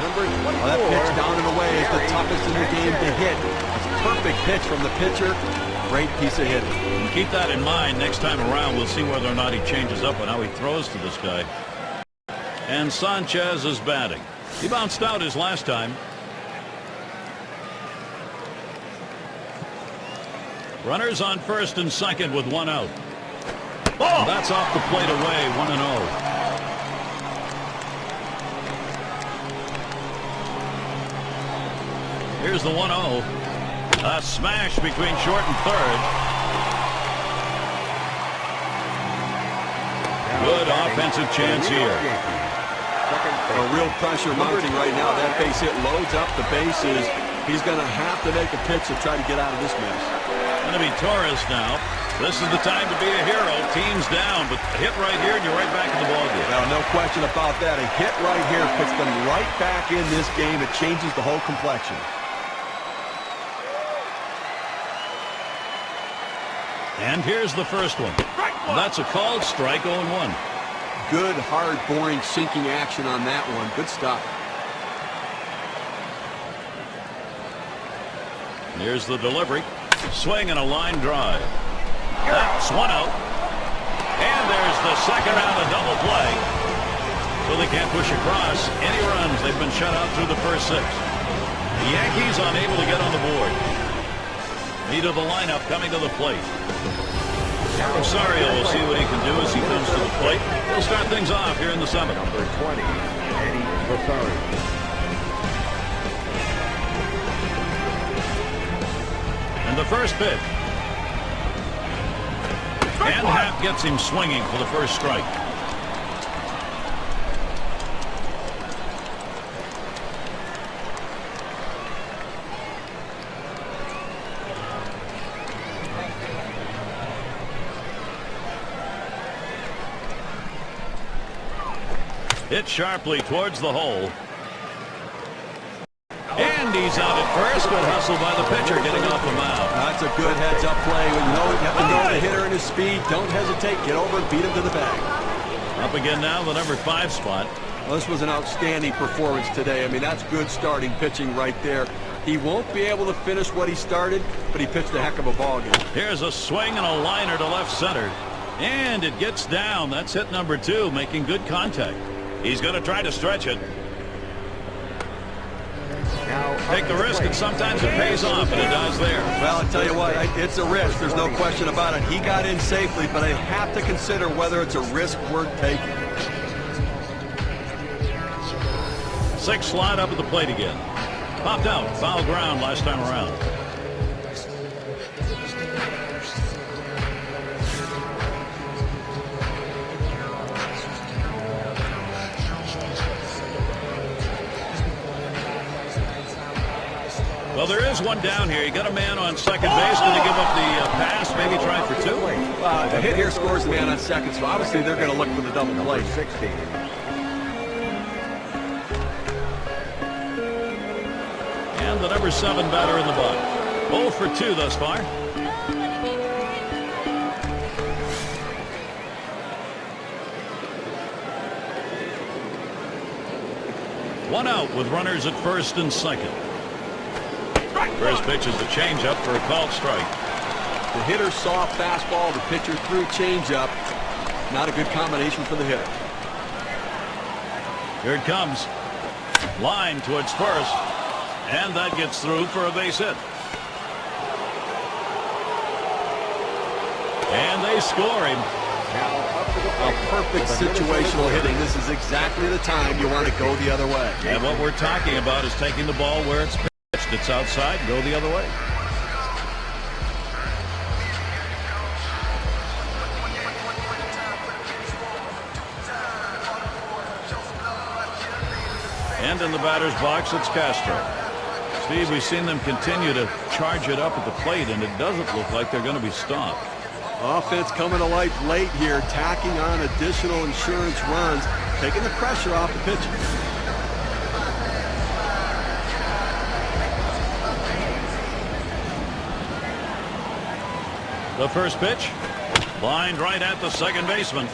Well, that pitch down and away is the toughest in the game to hit. It's a perfect pitch from the pitcher. Great piece of hitting. And keep that in mind next time around. We'll see whether or not he changes up on how he throws to this guy. And Sanchez is batting. He bounced out his last time. Runners on first and second with 1 out. Oh! That's off the plate away, 1-0. Here's the 1-0. A smash between short and third. Good offensive chance here. A real pressure mounting right now. That base hit loads up the bases. He's going to have to make a pitch to try to get out of this mess. Going to be Torres now. This is the time to be a hero. Team's down, but a hit right here and you're right back in the ballgame. Well, no question about that. A hit right here puts them right back in this game. It changes the whole complexion. And here's the first one. That's a called strike, 0-1. Good, hard, boring, sinking action on that one. Good stuff. Here's the delivery. Swing and a line drive. That's 1 out. And there's the second out, a double play. So they can't push across any runs. They've been shut out through the first 6. The Yankees unable to get on the board. Lead of the lineup coming to the plate. Rosario will see what he can do as he comes to the plate. He'll start things off here in the 7th. Number 20, Eddie Rosario. And the first pitch. And Happ gets him swinging for the first strike. Hit sharply towards the hole. And Yankees out at first. Good hustle by the pitcher getting off the mound. That's a good heads-up play. You have to know the hitter and his speed. Don't hesitate. Get over and beat him to the bag. Up again now, the number 5 spot. Well, this was an outstanding performance today. I mean, that's good starting pitching right there. He won't be able to finish what he started, but he pitched a heck of a ball game. Here's a swing and a liner to left center. And it gets down. That's hit number 2, making good contact. He's going to try to stretch it. Take the risk, and sometimes it pays off, and it does there. Well, I'll tell you what, it's a risk. There's no question about it. He got in safely, but I have to consider whether it's a risk worth taking. 6 slide up at the plate again. Popped out. Foul ground last time around. Well, there is one down here. You got a man on second base. Going to give up the pass, maybe try for 2. The hit here scores the man on second, so obviously they're going to look for the double play. 16. And the number 7 batter in the box. 0 for 2 thus far. One out with runners at first and second. First pitch is the changeup for a called strike. The hitter saw fastball. The pitcher threw changeup. Not a good combination for the hitter. Here it comes. Line towards first. And that gets through for a base hit. And they score him. A perfect situational hitting. This is exactly the time you want to go the other way. And what we're talking about is taking the ball where it's pitched. It's outside, go the other way. And in the batter's box, it's Castro. Steve, we've seen them continue to charge it up at the plate, and it doesn't look like they're going to be stopped. Offense coming to life late here, tacking on additional insurance runs, taking the pressure off the pitcher. The first pitch, lined right at the second baseman.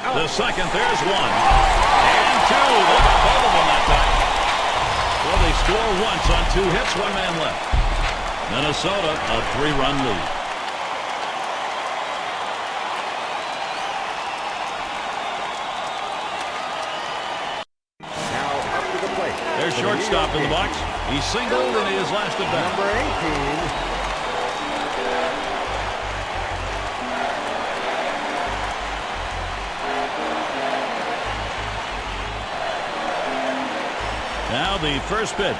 The second, there's 1. And 2. They got both of them that time. Well, they score once on 2 hits, 1 man left. Minnesota, a 3-run lead. Now up to the plate. There's shortstop in the box. He singled in his last at bat. Number 18. Now the first pitch.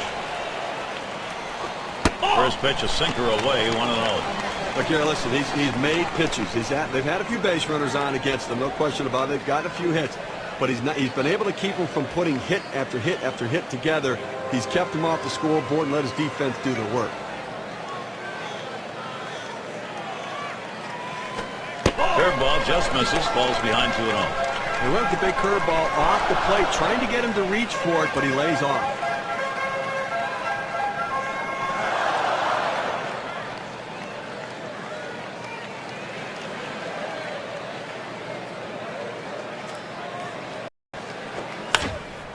First pitch, a sinker away, 1-0. Look here, listen, he's made pitches. They've had a few base runners on against them, no question about it. They've gotten a few hits, but he's been able to keep them from putting hit after hit after hit together. He's kept them off the scoreboard and let his defense do the work. Curveball just misses, falls behind 2-0. They went with the big curveball off the plate, trying to get him to reach for it, but he lays off.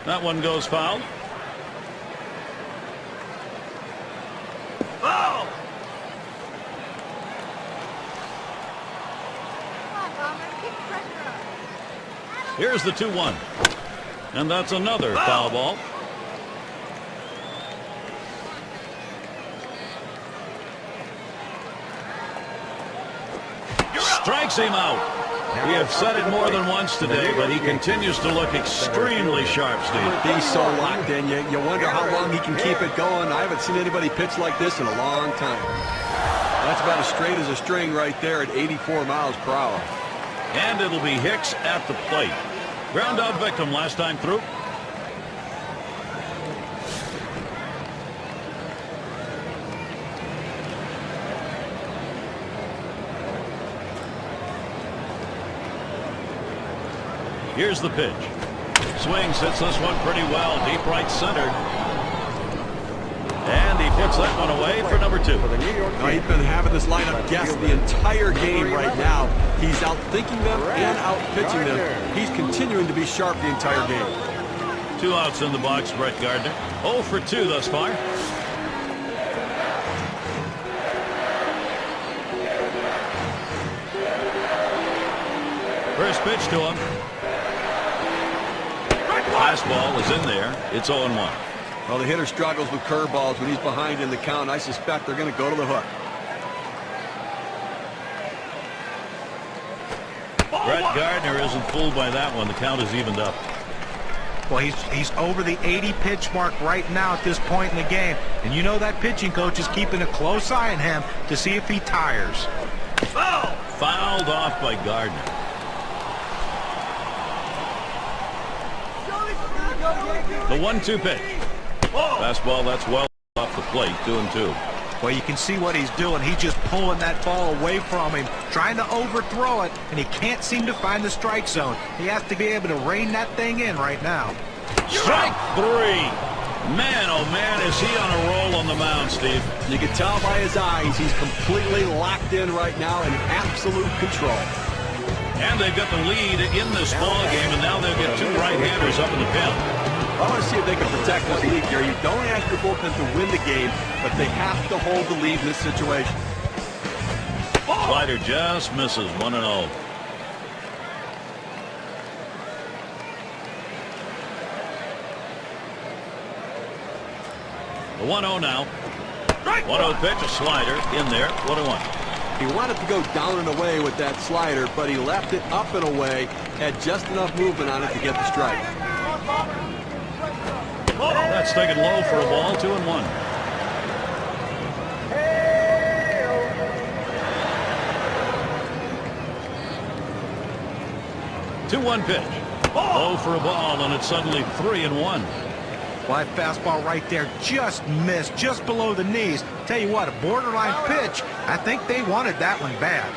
That one goes foul. Here's the 2-1. And that's another foul ball. Strikes him out. We have said it more than once today, but he continues to look extremely sharp, Steve. He's so locked in. You wonder how long he can keep it going. I haven't seen anybody pitch like this in a long time. That's about as straight as a string right there at 84 miles per hour. And it'll be Hicks at the plate. Ground out victim last time through. Here's the pitch. Swings, hits this one pretty well, deep right center. Hits that one away for number 2. For the New York Now, he's Yankees. been having this lineup guess the entire game right now. He's out-thinking them and out-pitching them. He's continuing to be sharp the entire game. 2 outs in the box, Brett Gardner. 0 for 2 thus far. First pitch to him. Fastball is in there. It's 0-1. Well, the hitter struggles with curveballs when he's behind in the count. I suspect they're going to go to the hook. Brett Gardner isn't fooled by that one. The count is evened up. Well, he's over the 80-pitch mark right now at this point in the game. And you know that pitching coach is keeping a close eye on him to see if he tires. Fouled off by Gardner. The 1-2 pitch. Fastball, that's well off the plate, 2-2. Well, you can see what he's doing. He's just pulling that ball away from him, trying to overthrow it, and he can't seem to find the strike zone. He has to be able to rein that thing in right now. Strike 3. Man, oh man, is he on a roll on the mound, Steve. You can tell by his eyes he's completely locked in right now in absolute control. And they've got the lead in this ball game, and now they'll get 2 right-handers up in the pen. I want to see if they can protect this lead here. You don't ask your bullpen to win the game, but they have to hold the lead in this situation. Slider just misses, 1-0. The 1-0 now. 1-0 pitch, a slider in there, 1-1. He wanted to go down and away with that slider, but he left it up and away, had just enough movement on it to get the strike. That's taken low for a ball, 2-1. Two 2-1 pitch. Low for a ball, and it's suddenly 3-1. Well, that fastball right there just missed, just below the knees. Tell you what, a borderline pitch. I think they wanted that one bad.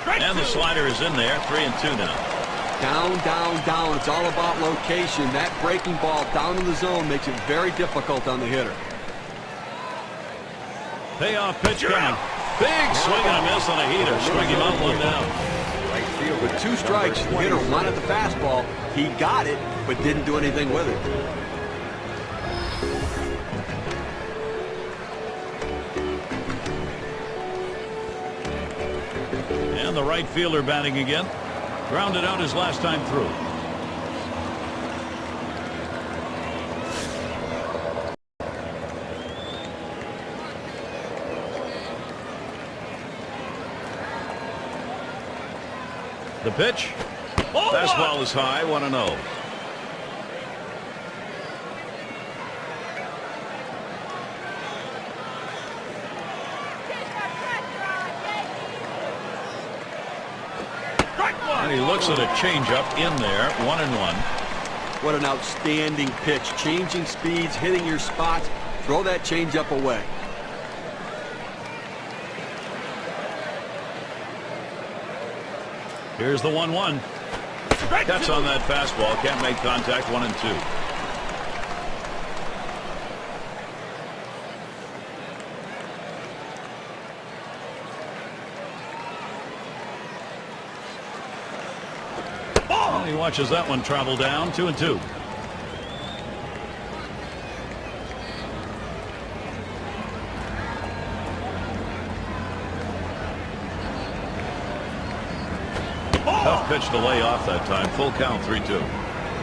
And the slider is in there, 3-2 now. Down, down, down. It's all about location. That breaking ball down in the zone makes it very difficult on the hitter. Payoff pitch coming. Big swing and a miss on a heater. Swing him out, 1 down. With 2 strikes, the hitter wanted the fastball. He got it, but didn't do anything with it. And the right fielder batting again. Grounded out his last time through. The pitch. Fastball is high, 1-0. And he looks at a changeup in there, 1-1. What an outstanding pitch. Changing speeds, hitting your spots. Throw that changeup away. Here's the 1-1. That's on that fastball. Can't make contact, 1-2. Well, he watches that one travel down, 2-2. Tough pitch to lay off that time. Full count, 3-2.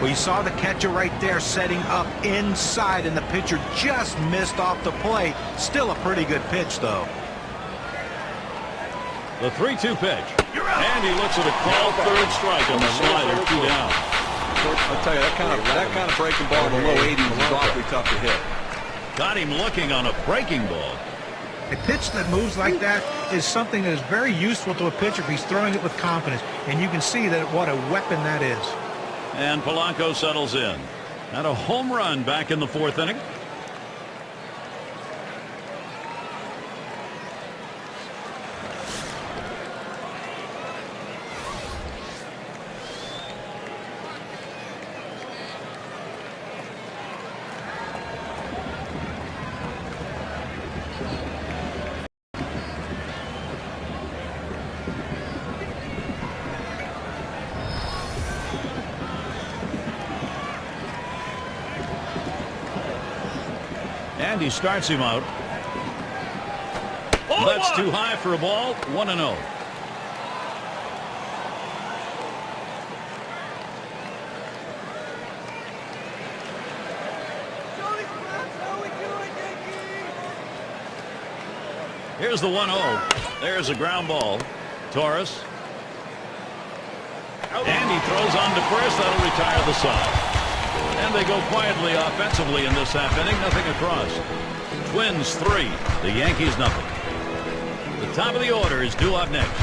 Well, you saw the catcher right there setting up inside, and the pitcher just missed off the plate. Still a pretty good pitch, though. The 3-2 pitch. And he looks at a called third strike on the slider, 2 down. I'll tell you, that kind of breaking ball in the low 80s is awfully tough to hit. Got him looking on a breaking ball. A pitch that moves like that is something that is very useful to a pitcher if he's throwing it with confidence. And you can see that what a weapon that is. And Polanco settles in. And a home run back in the 4th inning. And he starts him out. That's too high for a ball. 1-0. Here's the 1-0. There's a ground ball. Torres. And he throws on to first. That'll retire the side. And they go quietly offensively in this half inning. Nothing across. Twins 3. The Yankees nothing. The top of the order is due up next.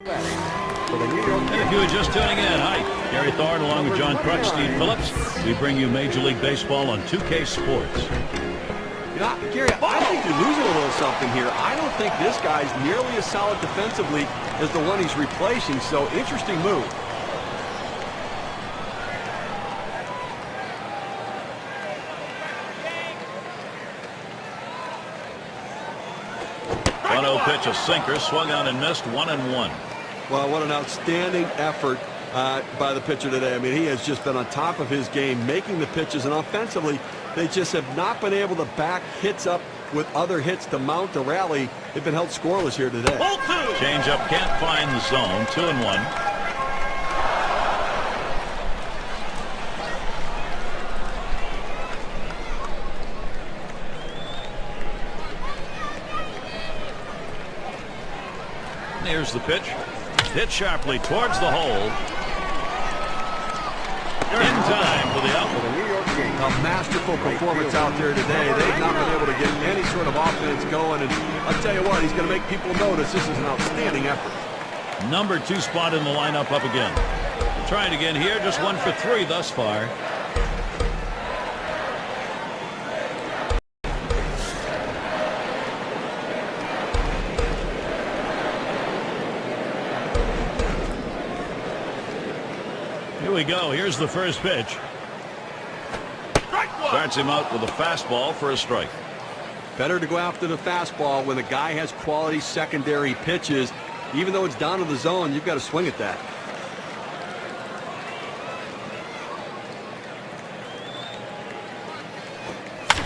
And if you were just tuning in, hi, Gary Thorne along with John Crutch, Steve Phillips. We bring you Major League Baseball on 2K Sports. You know, Gary, I think you're losing a little something here. I don't think this guy's nearly as solid defensively as the one he's replacing, so interesting move. Pitch, a sinker, swung on and missed. 1-1. Well, what an outstanding effort by the pitcher today. I mean, he has just been on top of his game, making the pitches, and offensively, they just have not been able to back hits up with other hits to mount the rally. They've been held scoreless here today. Changeup can't find the zone. 2-1. Here's the pitch. Hit sharply towards the hole. In time for the out. A masterful performance out there today. They've not been able to get any sort of offense going. And I'll tell you what, he's going to make people notice this is an outstanding effort. Number 2 spot in the lineup up again. Trying again here. Just 1 for 3 thus far. Here we go. Here's the first pitch. Starts him out with a fastball for a strike. Better to go after the fastball when the guy has quality secondary pitches. Even though it's down to the zone, you've got to swing at that.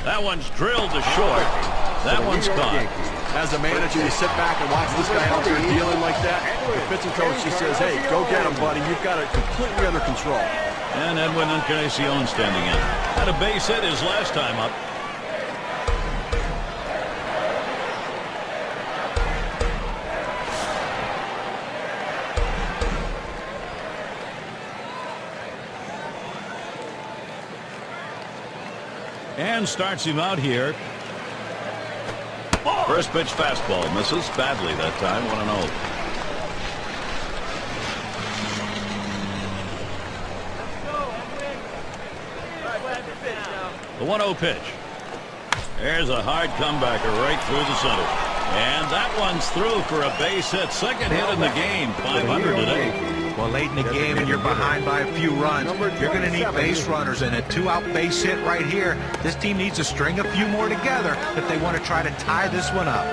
That one's drilled to short. That one's caught. As a manager, you sit back and watch this guy out there dealing like that. The pitching coach just says, hey, go get him, buddy. You've got it completely under control. And Edwin Encarnacion standing in. Had a base hit his last time up. And starts him out here. First pitch fastball misses badly that time. 1-0. The 1-0 pitch. There's a hard comebacker right through the center. And that one's through for a base hit. Second hit in the game. 500 today. Well, late in the game and you're behind by a few runs, you're going to need base runners, and a 2-out base hit right here. This team needs to string a few more together if they want to try to tie this one up.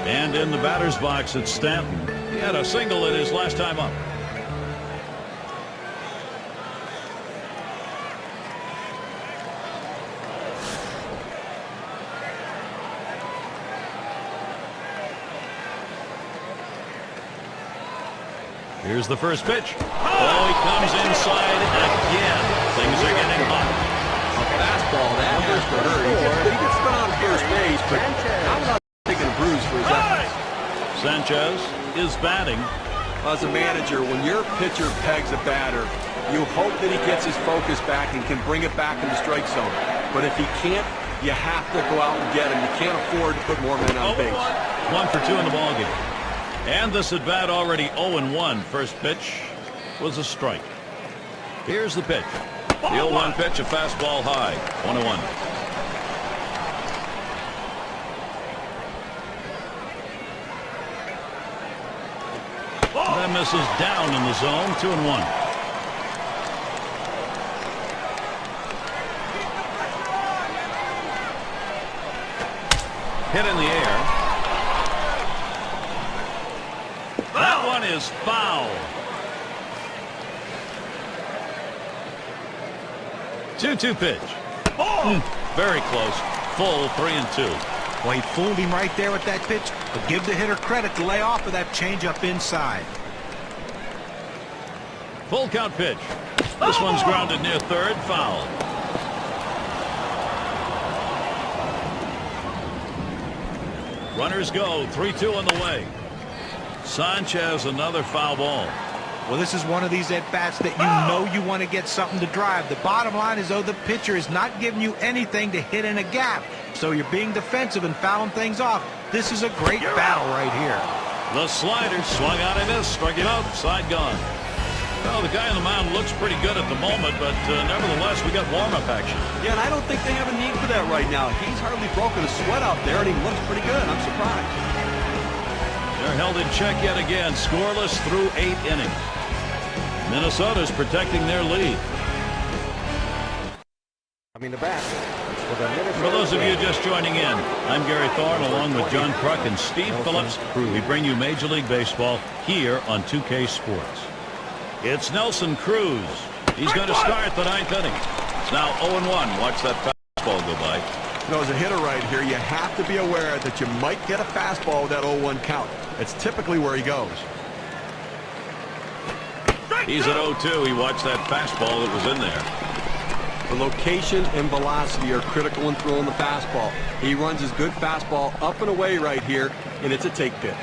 And in the batter's box, it's Stanton. He had a single in his last time up. Here's the first pitch. Oh, he comes inside again. Things are getting hot. A fastball, that hurts to hurry. He gets spun on first base, but I'm not taking a bruise for his efforts. Sanchez is batting. As a manager, when your pitcher pegs a batter, you hope that he gets his focus back and can bring it back in the strike zone. But if he can't, you have to go out and get him. You can't afford to put more men on base. 1 for 2 in the ballgame. And this at bat already 0-1. First pitch was a strike. Here's the pitch. The 0-1 pitch, a fastball high. 1-1. That misses down in the zone. 2-1. Hit in the air. That one is foul. 2-2 pitch. Very close. Full 3-2. Well, he fooled him right there with that pitch, but give the hitter credit to lay off of that changeup inside. Full count pitch. This one's grounded near third. Foul. Runners go. 3-2 on the way. Sanchez, another foul ball. Well, this is one of these at-bats that you know you want to get something to drive. The bottom line is, though, the pitcher is not giving you anything to hit in a gap. So you're being defensive and fouling things off. This is a great battle right here. The slider swung out and missed. Struck him out. Side gone. Well, the guy on the mound looks pretty good at the moment, but nevertheless, we got warm-up action. Yeah, and I don't think they have a need for that right now. He's hardly broken a sweat out there, and he looks pretty good. I'm surprised. They're held in check yet again. Scoreless through 8 innings. Minnesota's protecting their lead. Coming to bat For those of you just joining in, I'm Gary Thorne along with John Kruk and Steve Phillips. We bring you Major League Baseball here on 2K Sports. It's Nelson Cruz. He's going to start the 9th inning. It's now 0-1. Watch that fastball go by. You know, as a hitter right here, you have to be aware that you might get a fastball with that 0-1 count. That's typically where he goes. He's at 0-2. He watched that fastball that was in there. The location and velocity are critical in throwing the fastball. He runs his good fastball up and away right here, and it's a take pitch.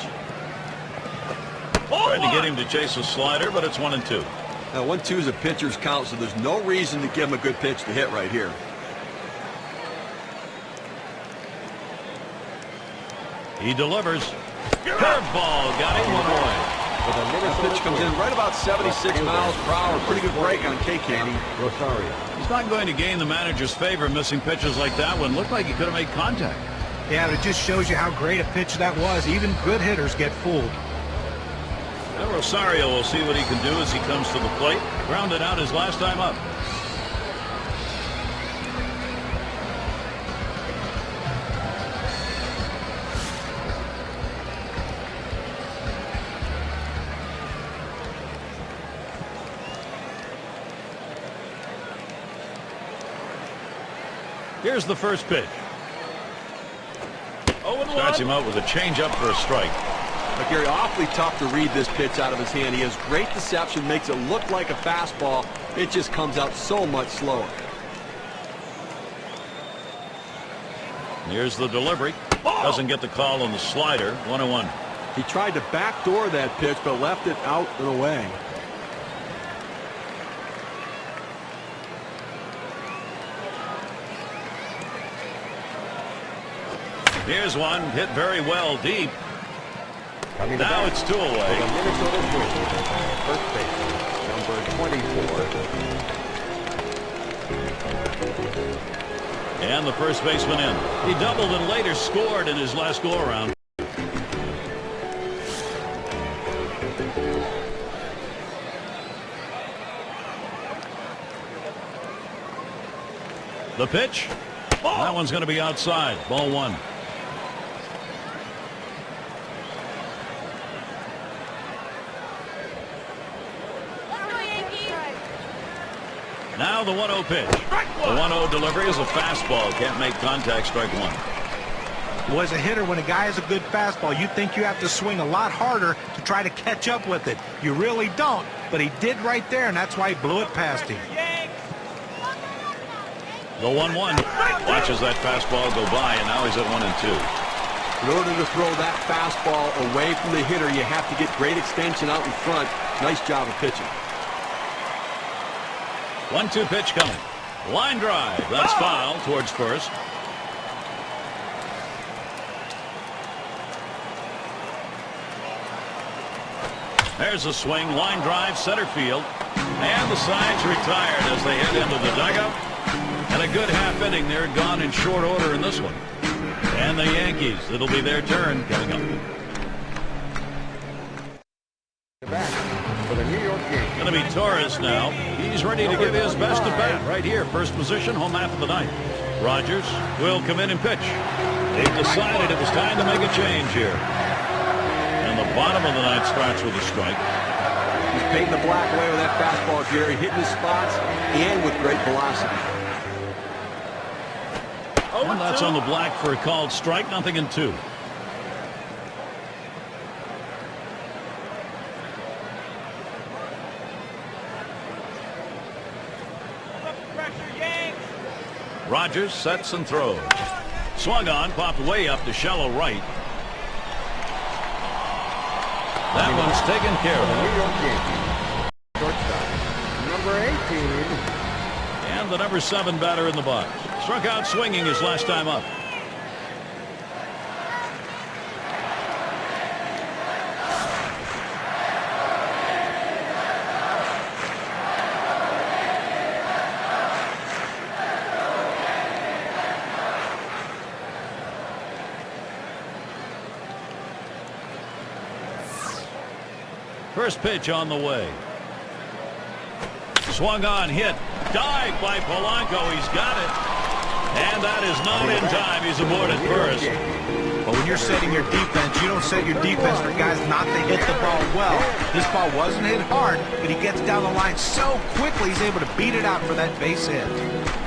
Trying to get him to chase a slider, but it's 1-2. Now, 1-2 is a pitcher's count, so there's no reason to give him a good pitch to hit right here. He delivers. Curveball. Got him 1 away. That pitch comes in right about 76 miles per hour. Pretty good break on K-Candy. Rosario. He's not going to gain the manager's favor missing pitches like that one. Looked like he could have made contact. Yeah, but it just shows you how great a pitch that was. Even good hitters get fooled. Now Rosario will see what he can do as he comes to the plate. Grounded out his last time up. Here's the first pitch. Starts him out with a changeup for a strike. But Gary, awfully tough to read this pitch out of his hand. He has great deception, makes it look like a fastball. It just comes out so much slower. Here's the delivery. Doesn't get the call on the slider. 1-1. He tried to backdoor that pitch, but left it out and away. Here's one hit very well deep. Now it's 2 away. Minnesota Twins, first baseman, number 24. And the first baseman in. He doubled and later scored in his last go-around. The pitch. That one's going to be outside. Ball 1. Now the 1-0 pitch. The 1-0 delivery is a fastball. Can't make contact. Strike 1. Well, as a hitter, when a guy has a good fastball, you think you have to swing a lot harder to try to catch up with it. You really don't, but he did right there, and that's why he blew it past him. The 1-1. Watches that fastball go by, and now he's at 1-2. In order to throw that fastball away from the hitter, you have to get great extension out in front. Nice job of pitching. 1-2 pitch coming. Line drive. That's foul towards first. There's a swing. Line drive. Center field. And the sides retired as they head into the dugout. And a good half inning. They're gone in short order in this one. And the Yankees. It'll be their turn coming up. Back for the New York Yankees. Going to be Torres now. He's ready to give his best at bat right here. First position, home half of the ninth. Rogers will come in and pitch. They've decided it was time to make a change here. And the bottom of the ninth starts with a strike. He's painting the black away with that fastball, Gary, hitting his spots and with great velocity. And that's on the black for a called strike, 0-2. Rogers sets and throws. Swung on, popped way up to shallow right. That one's taken care of. New York Yankees. Shortstop, number 18. And the number 7 batter in the box. Struck out swinging his last time up. First pitch on the way. Swung on, hit, dive by Polanco. He's got it. And that is not in time. He's aboard at first. But when you're setting your defense, you don't set your defense for guys not to hit the ball well. This ball wasn't hit hard, but he gets down the line so quickly he's able to beat it out for that base hit.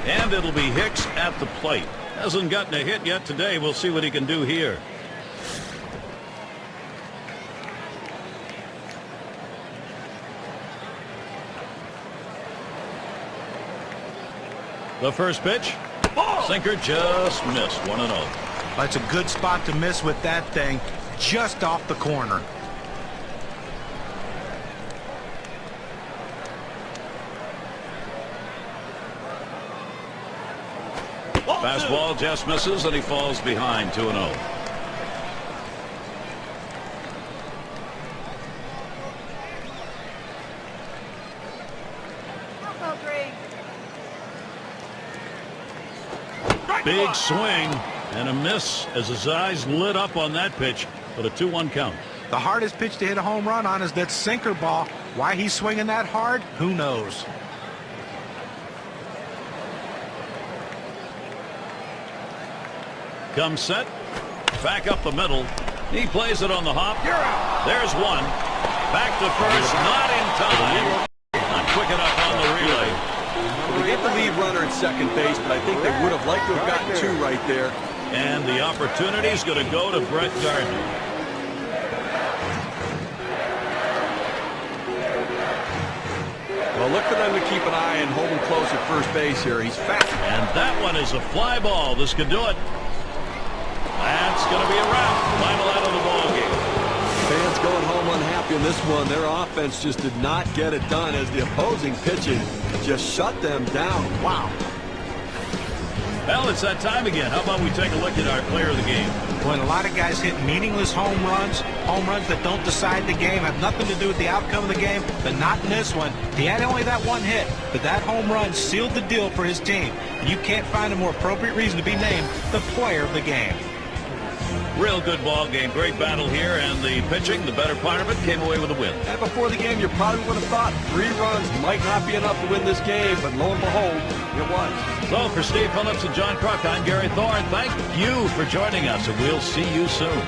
And it'll be Hicks at the plate. Hasn't gotten a hit yet today. We'll see what he can do here. The first pitch, sinker just missed, 1-0. That's a good spot to miss with that thing, just off the corner. Fastball just misses, and he falls behind, 2-0. Big swing and a miss as his eyes lit up on that pitch, but a 2-1 count. The hardest pitch to hit a home run on is that sinker ball. Why he's swinging that hard, who knows? Comes set, back up the middle. He plays it on the hop. There's one. Back to first, not in time. Not quick enough on the relay. They get the lead runner at second base, but I think they would have liked to have gotten 2 right there. And the opportunity is going to go to Brett Gardner. Well, look for them to keep an eye and hold him close at first base here. He's fast. And that one is a fly ball. This could do it. That's going to be a wrap. Final out of the ball game. Fans going home unhappy in this one. Their offense just did not get it done as the opposing pitching just shut them down. Wow. Well, it's that time again. How about we take a look at our player of the game? When a lot of guys hit meaningless home runs that don't decide the game, have nothing to do with the outcome of the game, but not in this one. He had only that one hit, but that home run sealed the deal for his team. You can't find a more appropriate reason to be named the player of the game. Real good ball game. Great battle here, and the pitching, the better part of it, came away with a win. And before the game, you probably would have thought 3 runs might not be enough to win this game, but lo and behold, it was. So for Steve Phillips and John Kruk, I'm Gary Thorne. Thank you for joining us, and we'll see you soon.